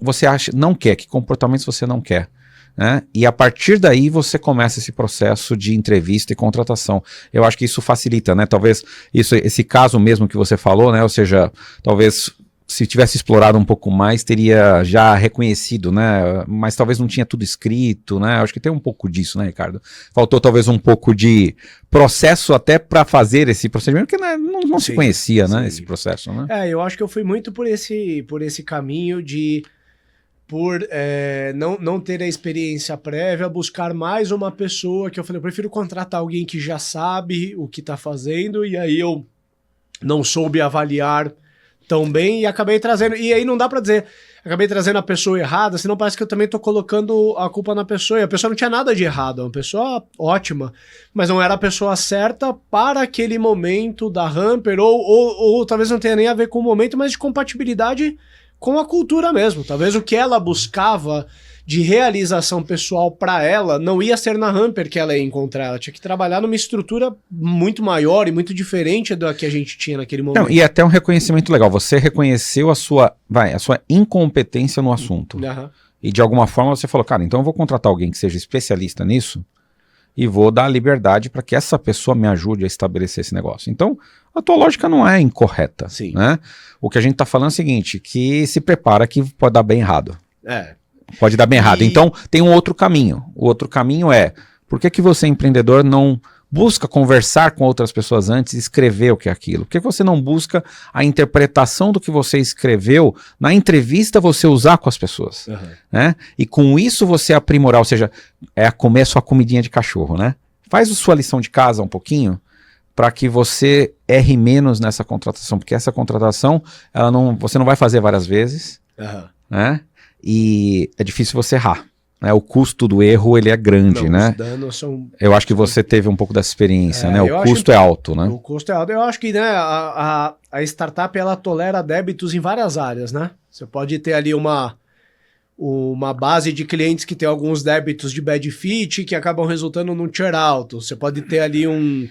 você acha não quer, que comportamentos você não quer. Né? E a partir daí você começa esse processo de entrevista e contratação. Eu acho que isso facilita, né? Talvez esse caso mesmo que você falou, né? Ou seja, talvez se tivesse explorado um pouco mais, teria já reconhecido, né? Mas talvez não tinha tudo escrito, né? Acho que tem um pouco disso, né, Ricardo? Faltou talvez um pouco de processo até para fazer esse procedimento, porque né, não se conhecia, né? Esse processo, né? Eu acho que eu fui muito por esse caminho de não ter a experiência prévia, buscar mais uma pessoa que eu falei, eu prefiro contratar alguém que já sabe o que está fazendo, e aí eu não soube avaliar tão bem e acabei trazendo, e aí não dá para dizer, acabei trazendo a pessoa errada, senão parece que eu também tô colocando a culpa na pessoa, e a pessoa não tinha nada de errado, é uma pessoa ótima, mas não era a pessoa certa para aquele momento da Hamper, ou talvez não tenha nem a ver com o momento, mas de compatibilidade com a cultura mesmo. Talvez o que ela buscava de realização pessoal para ela não ia ser na Hamper que ela ia encontrar. Ela tinha que trabalhar numa estrutura muito maior e muito diferente da que a gente tinha naquele momento. Não, e até um reconhecimento legal. Você reconheceu a sua incompetência no assunto. Uhum. E de alguma forma você falou, cara, então eu vou contratar alguém que seja especialista nisso e vou dar liberdade para que essa pessoa me ajude a estabelecer esse negócio. Então, a tua lógica não é incorreta. Sim. Né? O que a gente está falando é o seguinte, que se prepara que pode dar bem errado. Pode dar bem errado. Então, tem um outro caminho. O outro caminho é, por que você, empreendedor, não busca conversar com outras pessoas antes e escrever o que é aquilo? Por que você não busca a interpretação do que você escreveu na entrevista você usar com as pessoas? Uhum. Né? E com isso você aprimorar, ou seja, comer a sua comidinha de cachorro, né? Faz a sua lição de casa um pouquinho para que você erre menos nessa contratação, porque essa contratação você não vai fazer várias vezes, né? E é difícil você errar. Né? O custo do erro ele é grande, né? Os danos são... Eu acho que você teve um pouco dessa experiência, né? O custo é alto, né? O custo é alto. Eu acho que né, a startup ela tolera débitos em várias áreas, né? Você pode ter ali uma base de clientes que tem alguns débitos de bad fit que acabam resultando num churn alto. Você pode ter ali um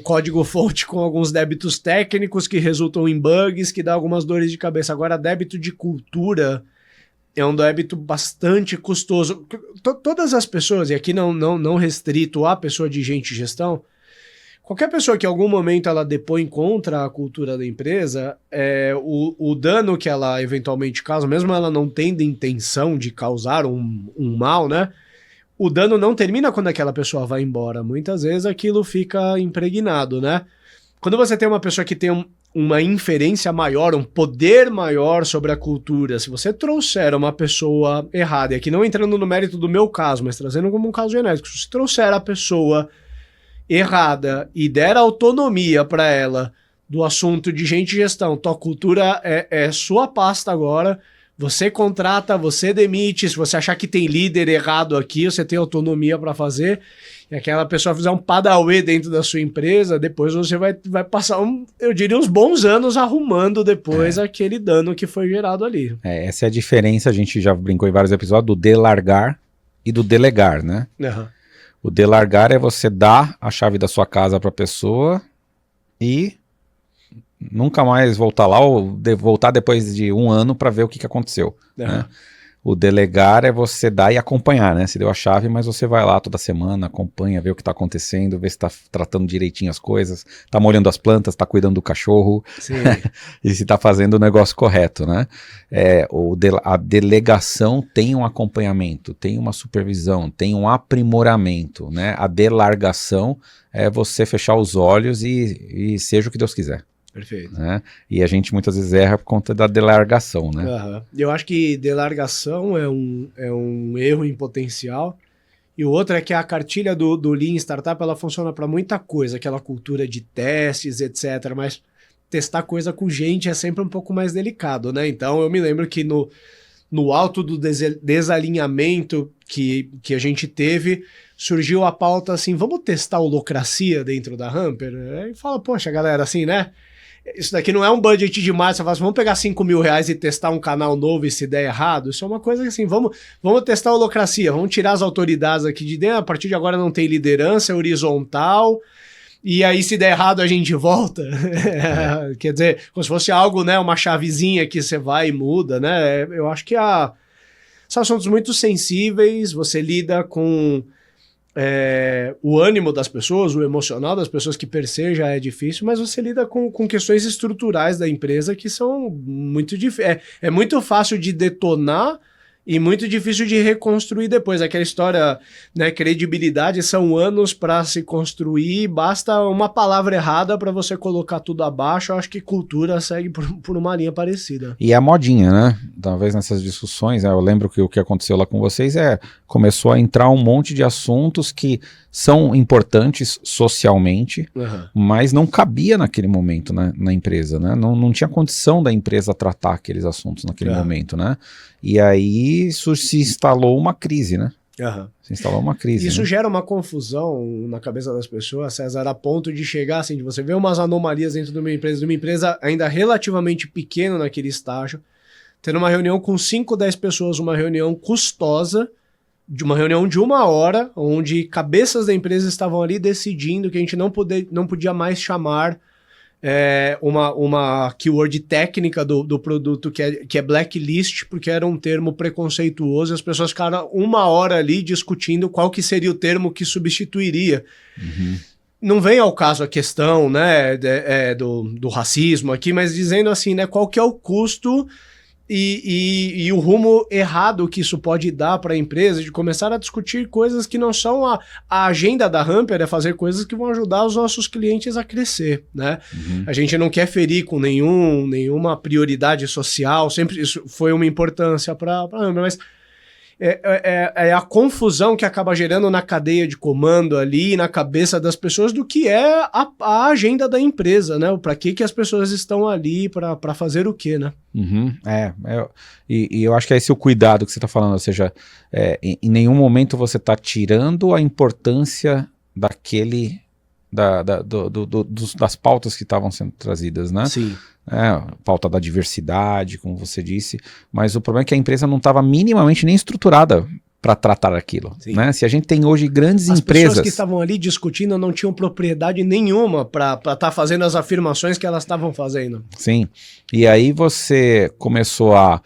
código-fonte com alguns débitos técnicos que resultam em bugs, que dá algumas dores de cabeça. Agora, débito de cultura é um débito bastante custoso. Todas as pessoas, e aqui não restrito a pessoa de gente e gestão, qualquer pessoa que em algum momento ela depõe contra a cultura da empresa, o dano que ela eventualmente causa, mesmo ela não tendo intenção de causar um mal, né? O dano não termina quando aquela pessoa vai embora. Muitas vezes aquilo fica impregnado, né? Quando você tem uma pessoa que tem uma inferência maior, um poder maior sobre a cultura, se você trouxer uma pessoa errada, e aqui não entrando no mérito do meu caso, mas trazendo como um caso genérico, se você trouxer a pessoa errada e der autonomia para ela do assunto de gente e gestão, tua cultura é sua pasta agora, você contrata, você demite, se você achar que tem líder errado aqui, você tem autonomia para fazer, e aquela pessoa fizer um padauê dentro da sua empresa, depois você vai passar, eu diria, uns bons anos arrumando depois aquele dano que foi gerado ali. Essa é a diferença, a gente já brincou em vários episódios, do delargar e do delegar, né? Uhum. O delargar é você dar a chave da sua casa para a pessoa e nunca mais voltar lá ou voltar depois de um ano para ver o que aconteceu. Uhum. Né? O delegar é você dar e acompanhar, né? Você deu a chave, mas você vai lá toda semana, acompanha, vê o que está acontecendo, vê se está tratando direitinho as coisas, está molhando as plantas, está cuidando do cachorro e se está fazendo o negócio correto, né? A delegação tem um acompanhamento, tem uma supervisão, tem um aprimoramento, né? A delargação é você fechar os olhos e seja o que Deus quiser. Perfeito. Né? E a gente muitas vezes erra por conta da delargação, né? Uhum. Eu acho que delargação é um erro em potencial. E o outro é que a cartilha do Lean Startup, ela funciona para muita coisa, aquela cultura de testes, etc. Mas testar coisa com gente é sempre um pouco mais delicado, né? Então eu me lembro que no alto do desalinhamento que a gente teve, surgiu a pauta assim, vamos testar holacracia dentro da Hamper? Aí fala, poxa, galera, assim, né? Isso daqui não é um budget demais, você fala assim, vamos pegar 5 mil reais e testar um canal novo e se der errado? Isso é uma coisa assim, vamos testar a holacracia, vamos tirar as autoridades aqui de dentro, a partir de agora não tem liderança, é horizontal, e aí se der errado a gente volta. Quer dizer, como se fosse algo, né, uma chavezinha que você vai e muda, né? Eu acho que são assuntos muito sensíveis, você lida com o ânimo das pessoas, o emocional das pessoas, que per se já é difícil, mas você lida com questões estruturais da empresa que são muito difíceis. É muito fácil de detonar e muito difícil de reconstruir depois. Aquela história, né, credibilidade são anos para se construir, basta uma palavra errada para você colocar tudo abaixo. Eu acho que cultura segue por uma linha parecida. E é a modinha, né? Talvez nessas discussões, eu lembro que o que aconteceu lá com vocês começou a entrar um monte de assuntos que são importantes socialmente, mas não cabia naquele momento, né, na empresa, né? Não tinha condição da empresa tratar aqueles assuntos naquele momento, né? E aí isso se instalou uma crise, né? Se instalou uma crise. Isso, né? gera uma confusão na cabeça das pessoas, César, a ponto de chegar assim, de você ver umas anomalias dentro de uma empresa ainda relativamente pequena naquele estágio, tendo uma reunião com 5, 10 pessoas, uma reunião custosa, de uma reunião de 1 hora, onde cabeças da empresa estavam ali decidindo que a gente não podia mais chamar uma keyword técnica do produto que é blacklist, porque era um termo preconceituoso, e as pessoas ficaram 1 hora ali discutindo qual que seria o termo que substituiria. Não vem ao caso a questão, né, do racismo aqui, mas dizendo assim, né, qual que é o custo e o rumo errado que isso pode dar para a empresa, de começar a discutir coisas que não são a agenda da Hamper, é fazer coisas que vão ajudar os nossos clientes a crescer, né? A gente não quer ferir com nenhuma prioridade social, sempre isso foi uma importância para a Hamper, mas é a confusão que acaba gerando na cadeia de comando ali, na cabeça das pessoas, do que é a agenda da empresa, né? Para que as pessoas estão ali, para fazer o quê, né? E eu acho que é esse o cuidado que você está falando, ou seja, em nenhum momento você está tirando a importância das pautas que estavam sendo trazidas, né? Sim. Pauta da diversidade, como você disse, mas o problema é que a empresa não estava minimamente nem estruturada para tratar aquilo, né? Se a gente tem hoje grandes empresas... As pessoas que estavam ali discutindo não tinham propriedade nenhuma para estar fazendo as afirmações que elas estavam fazendo. Sim, e aí você começou a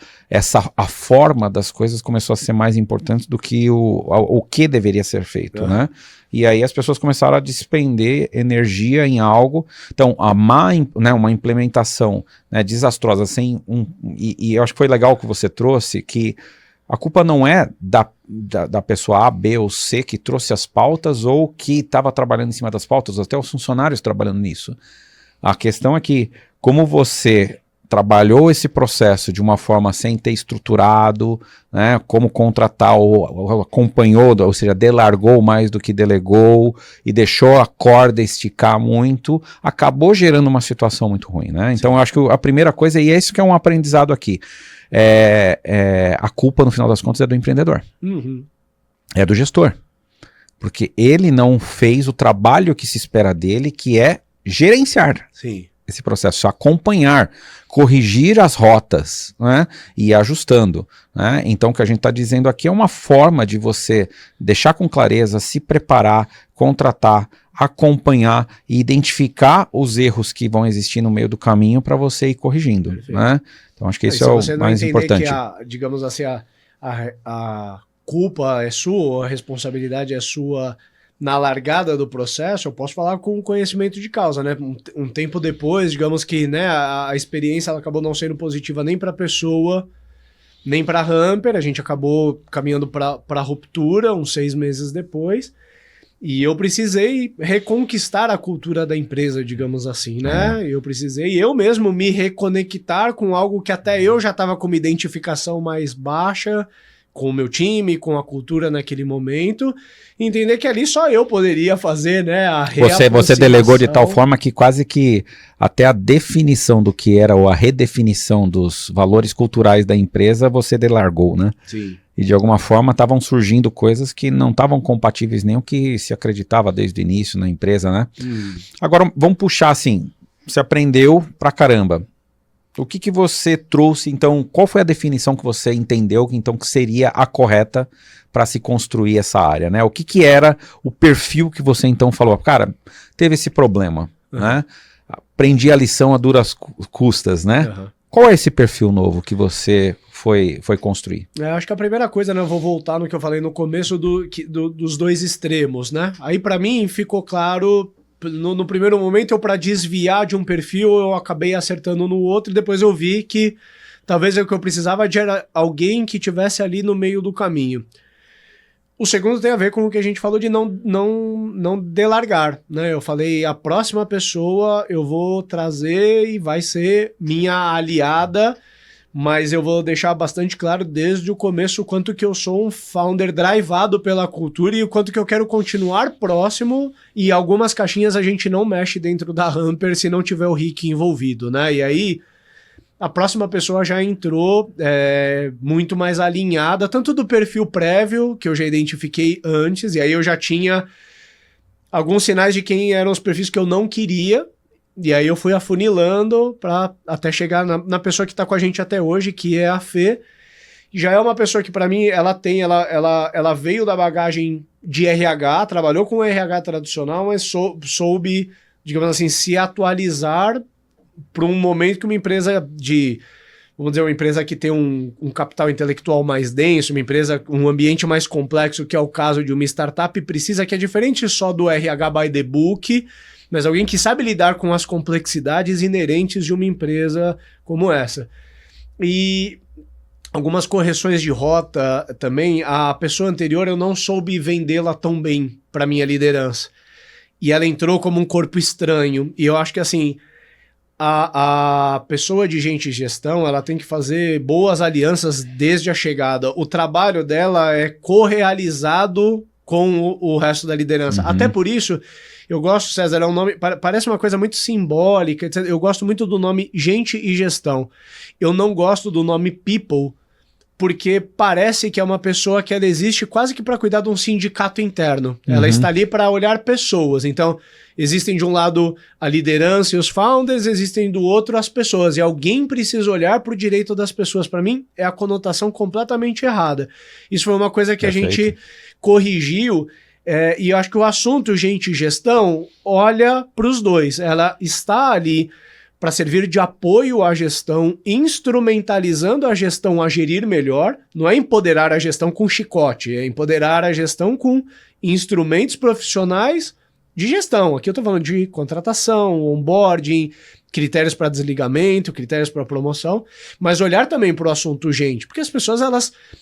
forma das coisas começou a ser mais importante do que o que deveria ser feito, né? E aí as pessoas começaram a despender energia em algo. Então, uma implementação, né, desastrosa, e eu acho que foi legal que você trouxe, que a culpa não é da pessoa A, B ou C que trouxe as pautas ou que estava trabalhando em cima das pautas, até os funcionários trabalhando nisso. A questão é que, como você trabalhou esse processo de uma forma sem ter estruturado, né, como contratar ou acompanhou, ou seja, delargou mais do que delegou e deixou a corda esticar muito, acabou gerando uma situação muito ruim, né? Então eu acho que a primeira coisa, e é isso que é um aprendizado aqui, a culpa no final das contas é do empreendedor, é do gestor, porque ele não fez o trabalho que se espera dele, que é gerenciar. Sim. Esse processo, acompanhar, corrigir as rotas, né, e ir ajustando, né? Então o que a gente está dizendo aqui é uma forma de você deixar com clareza, se preparar, contratar, acompanhar e identificar os erros que vão existir no meio do caminho para você ir corrigindo, né? Então acho que isso é o mais importante. Que digamos assim, a culpa é sua, ou a responsabilidade é sua na largada do processo, eu posso falar com conhecimento de causa, né? Um tempo depois, digamos que, né, a experiência ela acabou não sendo positiva nem para a pessoa, nem para a Hamper, a gente acabou caminhando para a ruptura uns 6 meses depois, E eu precisei reconquistar a cultura da empresa, digamos assim, né? Eu precisei eu mesmo me reconectar com algo que até eu já estava com uma identificação mais baixa, com o meu time, com a cultura naquele momento, entender que ali só eu poderia fazer, né, a Você delegou de tal forma que quase que até a definição do que era ou a redefinição dos valores culturais da empresa você delargou, né? Sim. E de alguma forma estavam surgindo coisas que não estavam compatíveis nem o que se acreditava desde o início na empresa, né? Agora vamos puxar assim, você aprendeu pra caramba. O que você trouxe, então, qual foi a definição que você entendeu então, que seria a correta para se construir essa área, né? O que era o perfil que você então falou, cara, teve esse problema, né? Aprendi a lição a duras custas, né? Qual é esse perfil novo que você foi construir? Acho que a primeira coisa, né, eu vou voltar no que eu falei no começo dos dois extremos, né? Aí para mim ficou claro... No primeiro momento, eu para desviar de um perfil, eu acabei acertando no outro, e depois eu vi que talvez o que eu precisava era alguém que tivesse ali no meio do caminho. O segundo tem a ver com o que a gente falou de não delargar, né? Eu falei, a próxima pessoa eu vou trazer e vai ser minha aliada, mas eu vou deixar bastante claro desde o começo o quanto que eu sou um founder drivado pela cultura e o quanto que eu quero continuar próximo, e algumas caixinhas a gente não mexe dentro da Hamper se não tiver o Rick envolvido, né? E aí a próxima pessoa já entrou muito mais alinhada, tanto do perfil prévio, que eu já identifiquei antes, e aí eu já tinha alguns sinais de quem eram os perfis que eu não queria. E aí eu fui afunilando para até chegar na pessoa que está com a gente até hoje, que é a Fê. Já é uma pessoa que para mim ela veio da bagagem de RH, trabalhou com RH tradicional, mas soube, digamos assim, se atualizar para um momento que uma empresa vamos dizer, uma empresa que tem um capital intelectual mais denso, uma empresa, um ambiente mais complexo, que é o caso de uma startup, precisa, que é diferente só do RH by the book, mas alguém que sabe lidar com as complexidades inerentes de uma empresa como essa. E algumas correções de rota também, a pessoa anterior eu não soube vendê-la tão bem para minha liderança. E ela entrou como um corpo estranho. E eu acho que assim, a pessoa de gente e gestão, ela tem que fazer boas alianças desde a chegada. O trabalho dela é correalizado com o resto da liderança. Até por isso... Eu gosto, César, é um nome, parece uma coisa muito simbólica, etc. Eu gosto muito do nome gente e gestão. Eu não gosto do nome people, porque parece que é uma pessoa que ela existe quase que para cuidar de um sindicato interno. Ela está ali para olhar pessoas. Então, existem de um lado a liderança e os founders, existem do outro as pessoas. E alguém precisa olhar para o direito das pessoas. Para mim, é a conotação completamente errada. Isso foi uma coisa que Perfeito. A gente corrigiu. E eu acho que o assunto gente e gestão olha para os dois. Ela está ali para servir de apoio à gestão, instrumentalizando a gestão a gerir melhor. Não é empoderar a gestão com chicote, é empoderar a gestão com instrumentos profissionais de gestão. Aqui eu estou falando de contratação, onboarding, critérios para desligamento, critérios para promoção, mas olhar também para o assunto gente, porque as pessoas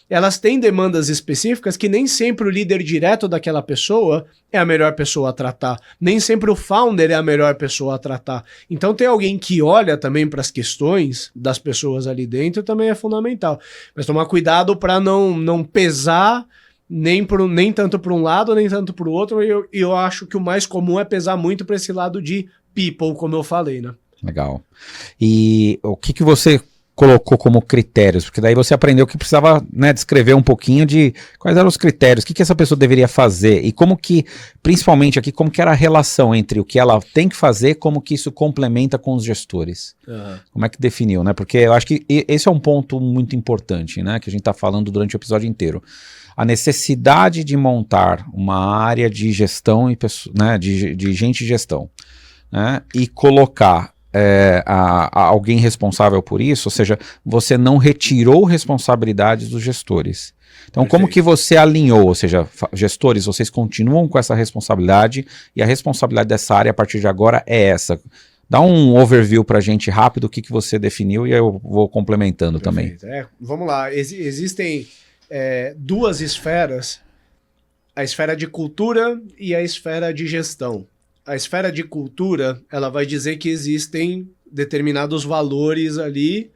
elas têm demandas específicas que nem sempre o líder direto daquela pessoa é a melhor pessoa a tratar, nem sempre o founder é a melhor pessoa a tratar. Então ter alguém que olha também para as questões das pessoas ali dentro também é fundamental, mas tomar cuidado para não pesar nem tanto para um lado, nem tanto para o outro, e eu acho que o mais comum é pesar muito para esse lado de people, como eu falei, né? Legal. E o que você colocou como critérios? Porque daí você aprendeu que precisava, né, descrever um pouquinho de quais eram os critérios, o que essa pessoa deveria fazer e como que, principalmente aqui, como que era a relação entre o que ela tem que fazer, como que isso complementa com os gestores. Como é que definiu, né? Porque eu acho que esse é um ponto muito importante, né, que a gente está falando durante o episódio inteiro. A necessidade de montar uma área de gestão, né, de gente e gestão, né, e colocar alguém responsável por isso, ou seja, você não retirou responsabilidades dos gestores. Então, Perfeito. Como que você alinhou, ou seja, gestores, vocês continuam com essa responsabilidade e a responsabilidade dessa área a partir de agora é essa. Dá um overview pra gente rápido, o que você definiu e eu vou complementando Perfeito. Também. Vamos lá, existem duas esferas. a esfera de cultura e a esfera de gestão. A esfera de cultura, ela vai dizer que existem determinados valores ali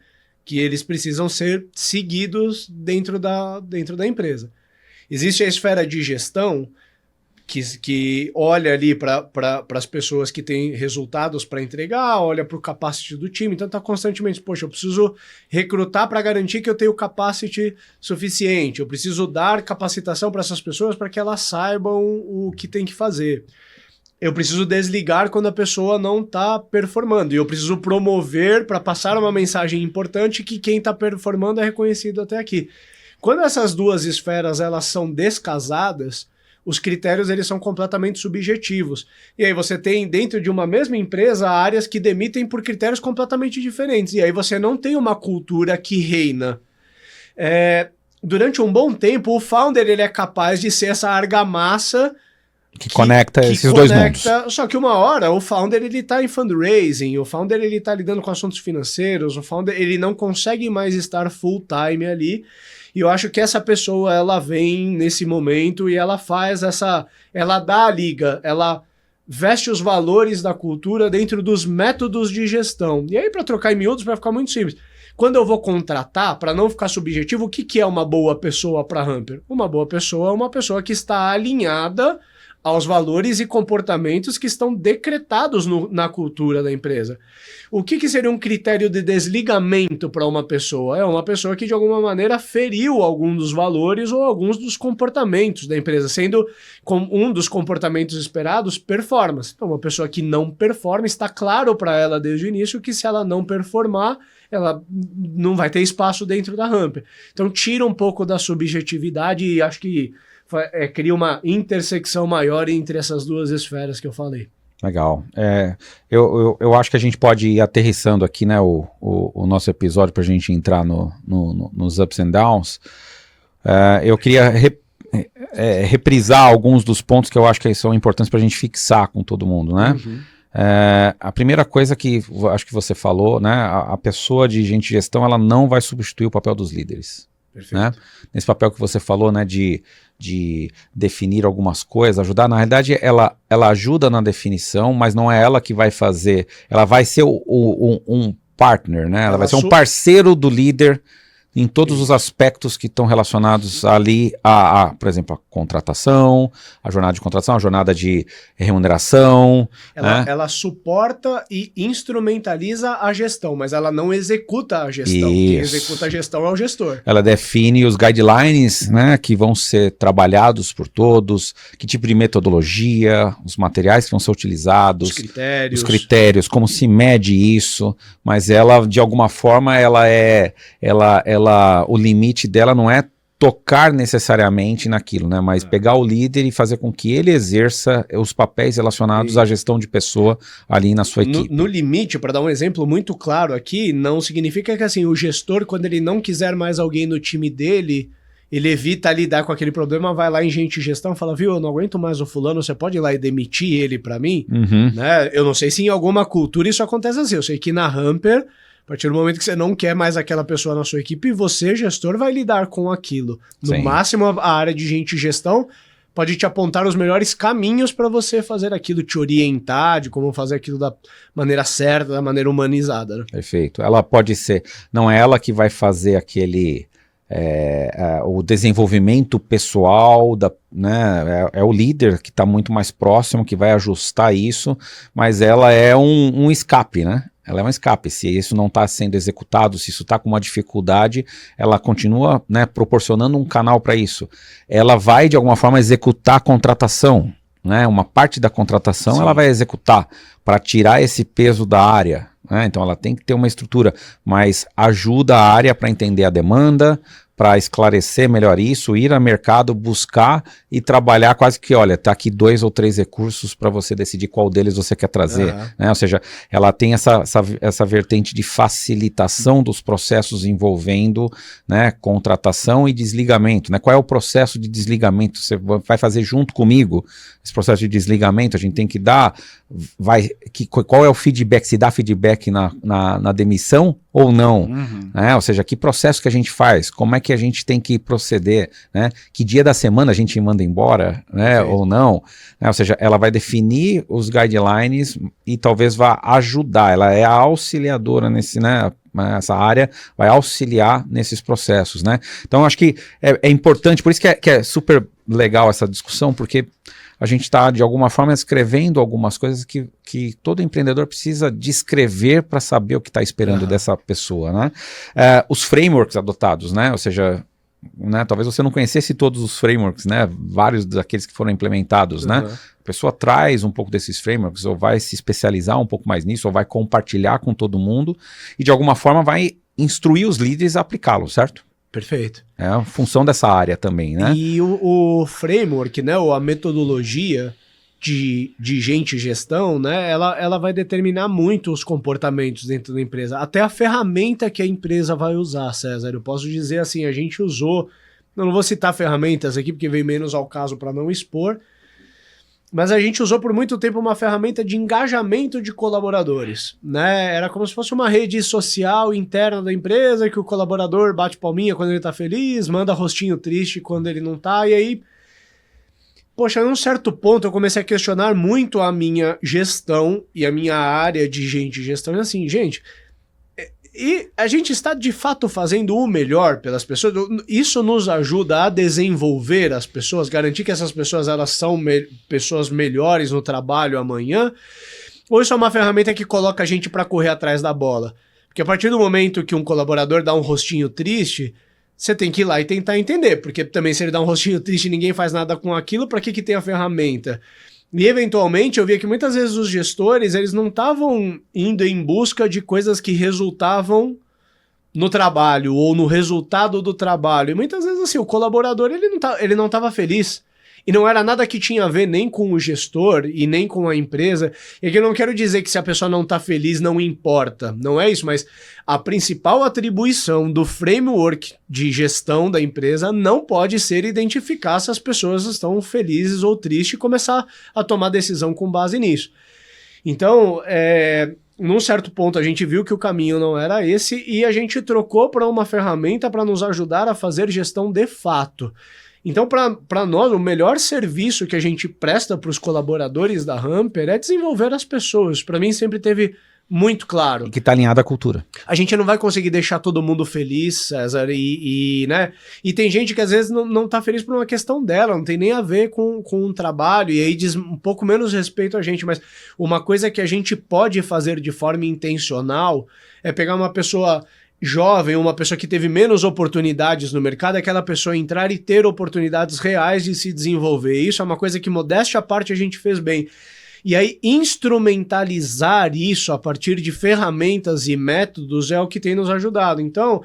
que eles precisam ser seguidos dentro da empresa. Existe a esfera de gestão, que olha ali para as pessoas que têm resultados para entregar, olha para o capacity do time, então está constantemente, poxa, eu preciso recrutar para garantir que eu tenho capacity suficiente, eu preciso dar capacitação para essas pessoas para que elas saibam o que tem que fazer. Eu preciso desligar quando a pessoa não está performando, e eu preciso promover para passar uma mensagem importante que quem está performando é reconhecido até aqui. Quando essas duas esferas elas são descasadas, os critérios eles são completamente subjetivos. E aí você tem dentro de uma mesma empresa áreas que demitem por critérios completamente diferentes. E aí você não tem uma cultura que reina. Durante um bom tempo, o founder ele é capaz de ser essa argamassa que conecta esses dois mundos. Só que uma hora o founder ele tá em fundraising, o founder ele tá lidando com assuntos financeiros, o founder ele não consegue mais estar full time ali. E eu acho que essa pessoa, ela vem nesse momento e ela faz ela dá a liga, ela veste os valores da cultura dentro dos métodos de gestão. E aí, para trocar em miúdos, vai ficar muito simples. Quando eu vou contratar, para não ficar subjetivo, o que é uma boa pessoa para Humper? Uma boa pessoa é uma pessoa que está alinhada aos valores e comportamentos que estão decretados na cultura da empresa. O que seria um critério de desligamento para uma pessoa? É uma pessoa que de alguma maneira feriu algum dos valores ou alguns dos comportamentos da empresa, sendo um dos comportamentos esperados performance. Então uma pessoa que não performa, está claro para ela desde o início que se ela não performar, ela não vai ter espaço dentro da Humper. Então tira um pouco da subjetividade e acho que cria uma intersecção maior entre essas duas esferas que eu falei. Legal. Eu acho que a gente pode ir aterrissando aqui, né, o nosso episódio para a gente entrar nos ups and downs. Eu queria reprisar alguns dos pontos que eu acho que são importantes para a gente fixar com todo mundo, né? Uhum. A primeira coisa que acho que você falou, né, a pessoa de gente de gestão, ela não vai substituir o papel dos líderes. Perfeito. Né? Nesse papel que você falou, né, de definir algumas coisas, ajudar, na realidade ela ajuda na definição, mas não é ela que vai fazer, ela vai ser um partner, né? Ela vai ser um parceiro do líder em todos os aspectos que estão relacionados ali por exemplo, a contratação, a jornada de contratação, a jornada de remuneração. Ela suporta e instrumentaliza a gestão, mas ela não executa a gestão. Isso. Quem executa a gestão é o gestor. Ela define os guidelines, né, que vão ser trabalhados por todos, que tipo de metodologia, os materiais que vão ser utilizados, os critérios, como se mede isso, mas ela, de alguma forma, o limite dela não é tocar necessariamente naquilo, né? Mas pegar o líder e fazer com que ele exerça os papéis relacionados à gestão de pessoa ali na sua equipe. No limite, para dar um exemplo muito claro aqui, não significa que assim, o gestor, quando ele não quiser mais alguém no time dele, ele evita lidar com aquele problema, vai lá em gente de gestão e fala, viu, eu não aguento mais o fulano, você pode ir lá e demitir ele para mim? Uhum. Né? Eu não sei se em alguma cultura isso acontece assim, eu sei que na Humper, a partir do momento que você não quer mais aquela pessoa na sua equipe, você, gestor, vai lidar com aquilo. No Sim. máximo, a área de gente de gestão pode te apontar os melhores caminhos para você fazer aquilo, te orientar de como fazer aquilo da maneira certa, da maneira humanizada. Né? Perfeito. Ela pode ser, não é ela que vai fazer aquele... o desenvolvimento pessoal, né, é o líder que está muito mais próximo, que vai ajustar isso, mas ela é um escape, né? Ela é um escape. Se isso não está sendo executado, se isso está com uma dificuldade, ela continua, né, proporcionando um canal para isso. Ela vai, de alguma forma, executar a contratação, né? Uma parte da contratação. Sim. Ela vai executar para tirar esse peso da área. Então ela tem que ter uma estrutura, mas ajuda a área para entender a demanda, para esclarecer melhor isso, ir ao mercado, buscar e trabalhar quase que, olha, tá aqui 2 ou 3 recursos para você decidir qual deles você quer trazer. Né? Ou seja, ela tem essa vertente de facilitação dos processos envolvendo, né, contratação e desligamento. Né? Qual é o processo de desligamento? Você vai fazer junto comigo esse processo de desligamento? A gente tem que dar... qual é o feedback? Se dá feedback na demissão ou não? Uhum. Ou seja, que processo que a gente faz? Como é que a gente tem que proceder, né? Que dia da semana a gente manda embora, né? Ou não, né? Ou seja, ela vai definir os guidelines e talvez vá ajudar, ela é a auxiliadora nesse, né? Essa área vai auxiliar nesses processos, né? Então, acho que é importante, por isso que é super legal essa discussão, porque a gente está, de alguma forma, escrevendo algumas coisas que todo empreendedor precisa descrever para saber o que está esperando dessa pessoa, né? Os frameworks adotados, né? Ou seja, né, talvez você não conhecesse todos os frameworks, né? Vários daqueles que foram implementados, né? A pessoa traz um pouco desses frameworks, ou vai se especializar um pouco mais nisso, ou vai compartilhar com todo mundo, e de alguma forma vai instruir os líderes a aplicá-lo, certo? Perfeito. É a função dessa área também, né? E o framework, né, ou a metodologia de gente e gestão, né, ela vai determinar muito os comportamentos dentro da empresa. Até a ferramenta que a empresa vai usar, César. Eu posso dizer assim, a gente usou, eu não vou citar ferramentas aqui, porque vem menos ao caso para não expor, mas a gente usou por muito tempo uma ferramenta de engajamento de colaboradores, né? Era como se fosse uma rede social interna da empresa, que o colaborador bate palminha quando ele tá feliz, manda rostinho triste quando ele não tá, e aí, poxa, num certo ponto eu comecei a questionar muito a minha gestão e a minha área de gente e gestão, e assim, gente, e a gente está de fato fazendo o melhor pelas pessoas. Isso nos ajuda a desenvolver as pessoas, garantir que essas pessoas elas são pessoas melhores no trabalho amanhã? Ou isso é uma ferramenta que coloca a gente para correr atrás da bola? Porque a partir do momento que um colaborador dá um rostinho triste, você tem que ir lá e tentar entender, porque também se ele dá um rostinho triste e ninguém faz nada com aquilo, para que tem a ferramenta? E eventualmente eu via que muitas vezes os gestores, eles não estavam indo em busca de coisas que resultavam no trabalho ou no resultado do trabalho. E muitas vezes assim, o colaborador ele não estava feliz. E não era nada que tinha a ver nem com o gestor e nem com a empresa. E aqui eu não quero dizer que se a pessoa não está feliz não importa, não é isso, mas a principal atribuição do framework de gestão da empresa não pode ser identificar se as pessoas estão felizes ou tristes e começar a tomar decisão com base nisso. Então, num certo ponto a gente viu que o caminho não era esse e a gente trocou para uma ferramenta para nos ajudar a fazer gestão de fato. Então, para nós, o melhor serviço que a gente presta para os colaboradores da Hamper é desenvolver as pessoas. Para mim, sempre teve muito claro. E que está alinhado à cultura. A gente não vai conseguir deixar todo mundo feliz, César, né? E tem gente que às vezes não tá feliz por uma questão dela, não tem nem a ver com o trabalho, e aí diz um pouco menos respeito a gente, mas uma coisa que a gente pode fazer de forma intencional é pegar uma pessoa jovem, uma pessoa que teve menos oportunidades no mercado, aquela pessoa entrar e ter oportunidades reais de se desenvolver. Isso é uma coisa que, modéstia à parte, a gente fez bem. E aí, instrumentalizar isso a partir de ferramentas e métodos é o que tem nos ajudado. Então,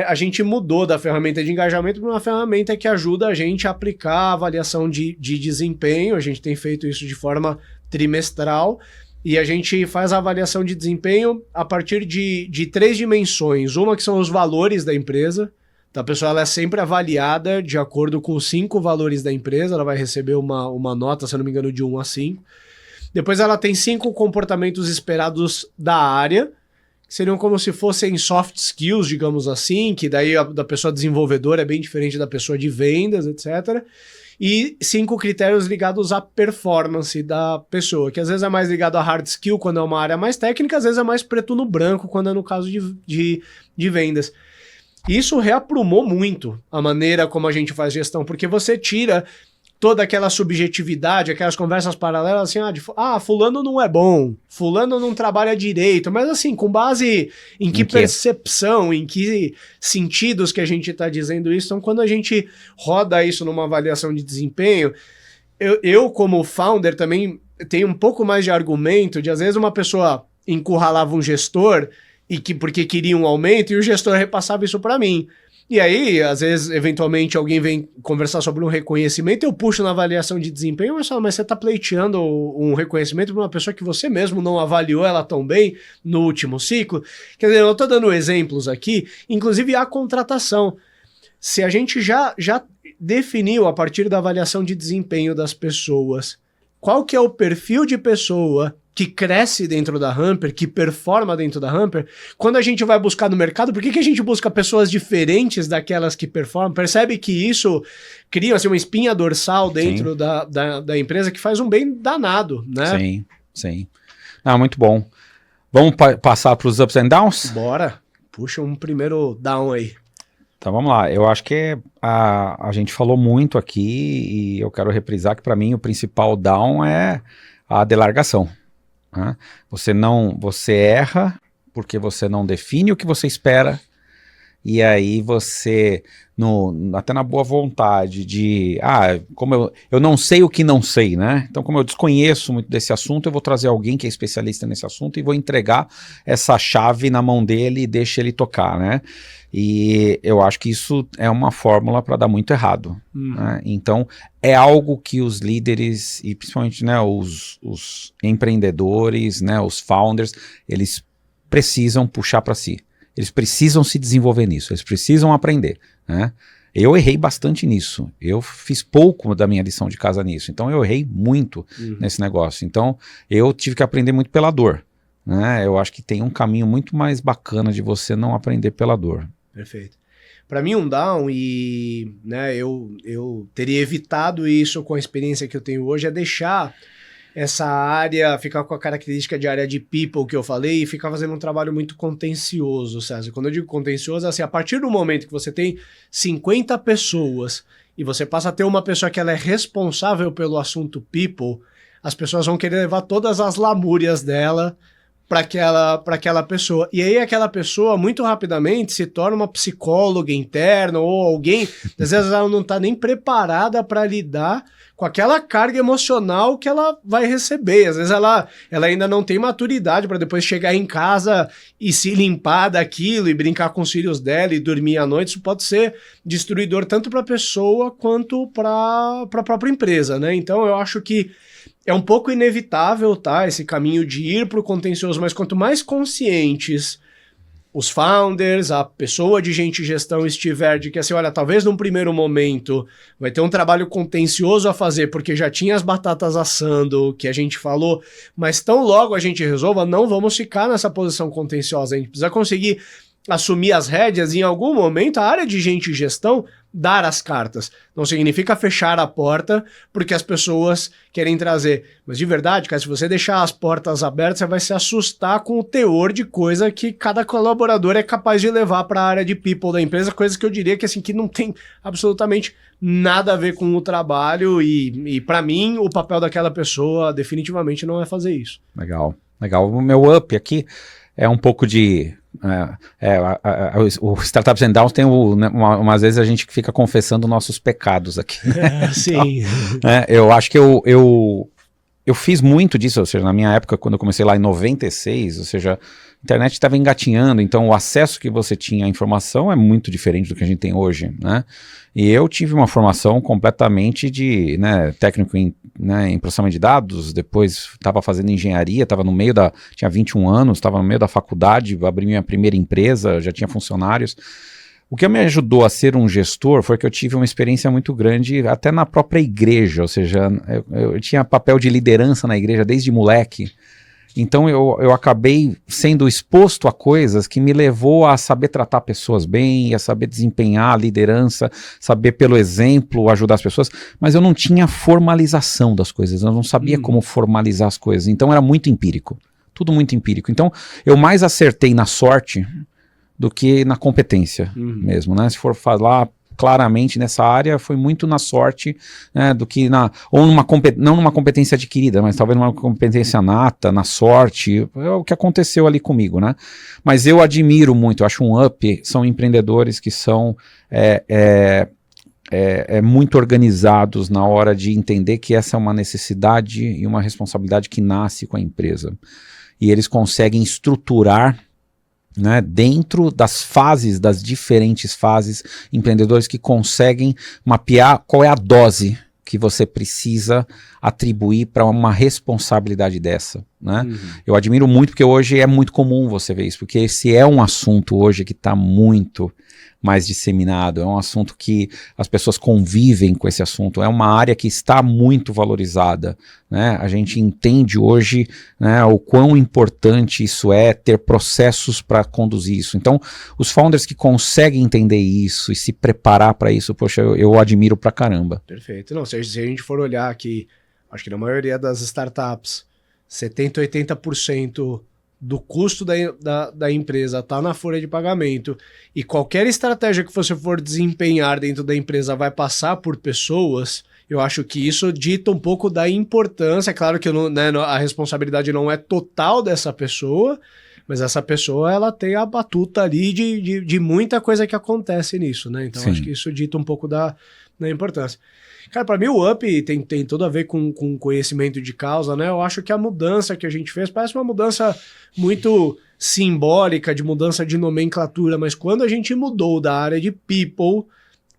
a gente mudou da ferramenta de engajamento para uma ferramenta que ajuda a gente a aplicar a avaliação de desempenho. A gente tem feito isso de forma trimestral. E a gente faz a avaliação de desempenho a partir de 3 dimensões. Uma que são os valores da empresa. Então a pessoa ela é sempre avaliada de acordo com os 5 valores da empresa. Ela vai receber uma nota, se eu não me engano, de 1 a 5. Depois ela tem 5 comportamentos esperados da área, que seriam como se fossem soft skills, digamos assim, que daí da pessoa desenvolvedora é bem diferente da pessoa de vendas, etc., e 5 critérios ligados à performance da pessoa, que às vezes é mais ligado a hard skill quando é uma área mais técnica, às vezes é mais preto no branco quando é no caso de vendas. Isso reaprumou muito a maneira como a gente faz gestão, porque você tira toda aquela subjetividade, aquelas conversas paralelas assim, fulano não é bom, fulano não trabalha direito, mas assim, com base em que percepção, em que sentidos que a gente está dizendo isso. Então, quando a gente roda isso numa avaliação de desempenho, eu como founder também tenho um pouco mais de argumento de, às vezes, uma pessoa encurralava um gestor porque queria um aumento e o gestor repassava isso para mim. E aí, às vezes, eventualmente, alguém vem conversar sobre um reconhecimento, eu puxo na avaliação de desempenho, mas você está pleiteando um reconhecimento para uma pessoa que você mesmo não avaliou ela tão bem no último ciclo. Quer dizer, eu estou dando exemplos aqui, inclusive a contratação. Se a gente já definiu, a partir da avaliação de desempenho das pessoas, qual que é o perfil de pessoa que cresce dentro da Humper, que performa dentro da Humper, quando a gente vai buscar no mercado, por que a gente busca pessoas diferentes daquelas que performam? Percebe que isso cria assim, uma espinha dorsal dentro da empresa que faz um bem danado, né? Sim, sim. Ah, muito bom. Vamos passar para os ups and downs? Bora. Puxa um primeiro down aí. Então vamos lá. Eu acho que a gente falou muito aqui e eu quero reprisar que para mim o principal down é a delargação. Né? Você erra porque você não define o que você espera e aí você, até na boa vontade de, como eu não sei o que não sei, né? Então como eu desconheço muito desse assunto, eu vou trazer alguém que é especialista nesse assunto e vou entregar essa chave na mão dele e deixa ele tocar, né? E eu acho que isso é uma fórmula para dar muito errado. Né? Então, é algo que os líderes, e principalmente né, os empreendedores, né, os founders, eles precisam puxar para si. Eles precisam se desenvolver nisso, eles precisam aprender. Né? Eu errei bastante nisso. Eu fiz pouco da minha lição de casa nisso. Então, eu errei muito nesse negócio. Então, eu tive que aprender muito pela dor. Né? Eu acho que tem um caminho muito mais bacana de você não aprender pela dor. Perfeito. Para mim, um down, e né, eu teria evitado isso com a experiência que eu tenho hoje, é deixar essa área, ficar com a característica de área de people que eu falei e ficar fazendo um trabalho muito contencioso, César. Quando eu digo contencioso, assim, a partir do momento que você tem 50 pessoas e você passa a ter uma pessoa que ela é responsável pelo assunto people, as pessoas vão querer levar todas as lamúrias dela para aquela pessoa. E aí aquela pessoa, muito rapidamente, se torna uma psicóloga interna ou alguém, às vezes ela não está nem preparada para lidar com aquela carga emocional que ela vai receber. Às vezes ela ainda não tem maturidade para depois chegar em casa e se limpar daquilo e brincar com os filhos dela e dormir à noite. Isso pode ser destruidor tanto para a pessoa quanto para a própria empresa, né? Então eu acho que é um pouco inevitável, tá, esse caminho de ir para o contencioso, mas quanto mais conscientes os founders, a pessoa de gente de gestão estiver de que assim, olha, talvez num primeiro momento vai ter um trabalho contencioso a fazer porque já tinha as batatas assando, que a gente falou, mas tão logo a gente resolva, não vamos ficar nessa posição contenciosa, a gente precisa conseguir assumir as rédeas e em algum momento a área de gente de gestão dar as cartas. Não significa fechar a porta porque as pessoas querem trazer. Mas de verdade, cara, se você deixar as portas abertas, você vai se assustar com o teor de coisa que cada colaborador é capaz de levar para a área de people da empresa, coisas que eu diria que assim que não tem absolutamente nada a ver com o trabalho e para mim o papel daquela pessoa definitivamente não é fazer isso. Legal, legal. O meu up aqui é um pouco de... o Startups and Downs tem umas vezes a gente fica confessando nossos pecados aqui. Né? Sim. Então, eu acho que eu fiz muito disso, ou seja, na minha época, quando eu comecei lá em 96, ou seja, a internet estava engatinhando, então o acesso que você tinha à informação é muito diferente do que a gente tem hoje, né? E eu tive uma formação completamente de técnico em processamento de dados, depois estava fazendo engenharia, tinha 21 anos, estava no meio da faculdade, abri minha primeira empresa, já tinha funcionários. O que me ajudou a ser um gestor foi que eu tive uma experiência muito grande até na própria igreja, ou seja, eu tinha papel de liderança na igreja desde moleque. Então eu acabei sendo exposto a coisas que me levou a saber tratar pessoas bem, a saber desempenhar a liderança, saber pelo exemplo ajudar as pessoas, mas eu não tinha formalização das coisas, eu não sabia como formalizar as coisas, então era muito empírico, tudo muito empírico. Então eu mais acertei na sorte do que na competência mesmo, né? Se for falar claramente nessa área, foi muito na sorte, né, do que não numa competência adquirida, mas talvez numa competência nata, na sorte, é o que aconteceu ali comigo, né? Mas eu admiro muito, eu acho um up, são empreendedores que são muito organizados na hora de entender que essa é uma necessidade e uma responsabilidade que nasce com a empresa. E eles conseguem estruturar, né, dentro das diferentes fases, empreendedores que conseguem mapear qual é a dose que você precisa atribuir para uma responsabilidade dessa. né? Eu admiro muito, porque hoje é muito comum você ver isso, porque esse é um assunto hoje que está muito mais disseminado, é um assunto que as pessoas convivem com esse assunto, é uma área que está muito valorizada, né? A gente entende hoje, né, o quão importante isso é, ter processos para conduzir isso. Então, os founders que conseguem entender isso e se preparar para isso, poxa, eu admiro pra caramba. Perfeito. Não, se a gente for olhar aqui, acho que na maioria das startups, 70%, 80% do custo da empresa está na folha de pagamento, e qualquer estratégia que você for desempenhar dentro da empresa vai passar por pessoas. Eu acho que isso dita um pouco da importância. É claro que a responsabilidade não é total dessa pessoa, mas essa pessoa ela tem a batuta ali de muita coisa que acontece nisso, né? Então acho que isso dita um pouco da importância. Cara, para mim o Up tem tudo a ver com conhecimento de causa, né? Eu acho que a mudança que a gente fez parece uma mudança muito simbólica, de mudança de nomenclatura, mas quando a gente mudou da área de people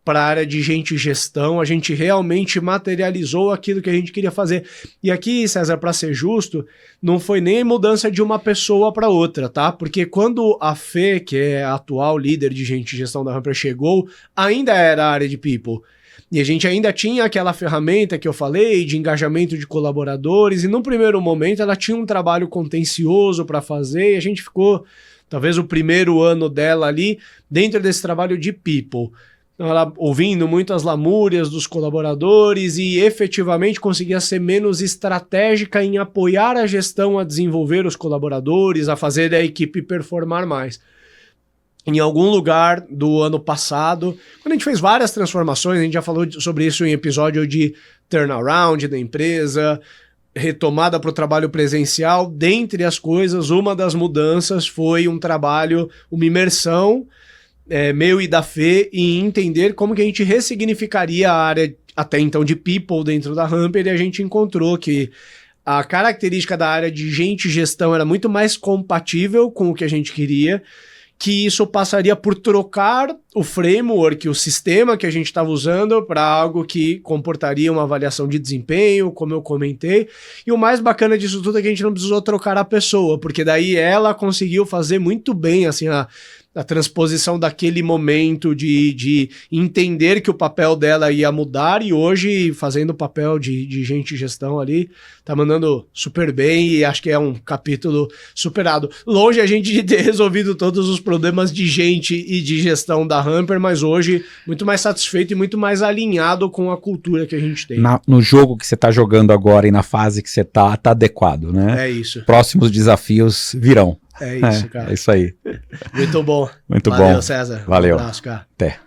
para a área de gente e gestão, a gente realmente materializou aquilo que a gente queria fazer. E aqui, César, para ser justo, não foi nem mudança de uma pessoa para outra, tá? Porque quando a Fê, que é a atual líder de gente e gestão da Humper, chegou, ainda era a área de people. E a gente ainda tinha aquela ferramenta que eu falei de engajamento de colaboradores, e no primeiro momento ela tinha um trabalho contencioso para fazer, e a gente ficou, talvez o primeiro ano dela ali, dentro desse trabalho de people. Ela ouvindo muitas lamúrias dos colaboradores e efetivamente conseguia ser menos estratégica em apoiar a gestão a desenvolver os colaboradores, a fazer a equipe performar mais. Em algum lugar do ano passado, quando a gente fez várias transformações, a gente já falou sobre isso em episódio de turnaround da empresa, retomada para o trabalho presencial, dentre as coisas, uma das mudanças foi um trabalho, uma imersão meu e da Fê, em entender como que a gente ressignificaria a área até então de people dentro da Humper, e a gente encontrou que a característica da área de gente e gestão era muito mais compatível com o que a gente queria, que isso passaria por trocar o framework, o sistema que a gente estava usando, para algo que comportaria uma avaliação de desempenho, como eu comentei. E o mais bacana disso tudo é que a gente não precisou trocar a pessoa, porque daí ela conseguiu fazer muito bem assim, a transposição daquele momento de entender que o papel dela ia mudar, e hoje, fazendo o papel de gente e gestão ali, tá mandando super bem, e acho que é um capítulo superado. Longe a gente de ter resolvido todos os problemas de gente e de gestão da Humper, mas hoje muito mais satisfeito e muito mais alinhado com a cultura que a gente tem. No jogo que você tá jogando agora e na fase que você tá adequado, né? É isso. Próximos desafios virão. É isso, cara. É isso aí. Muito bom. Muito Valeu, bom. César. Valeu. Um abraço, cara. Até.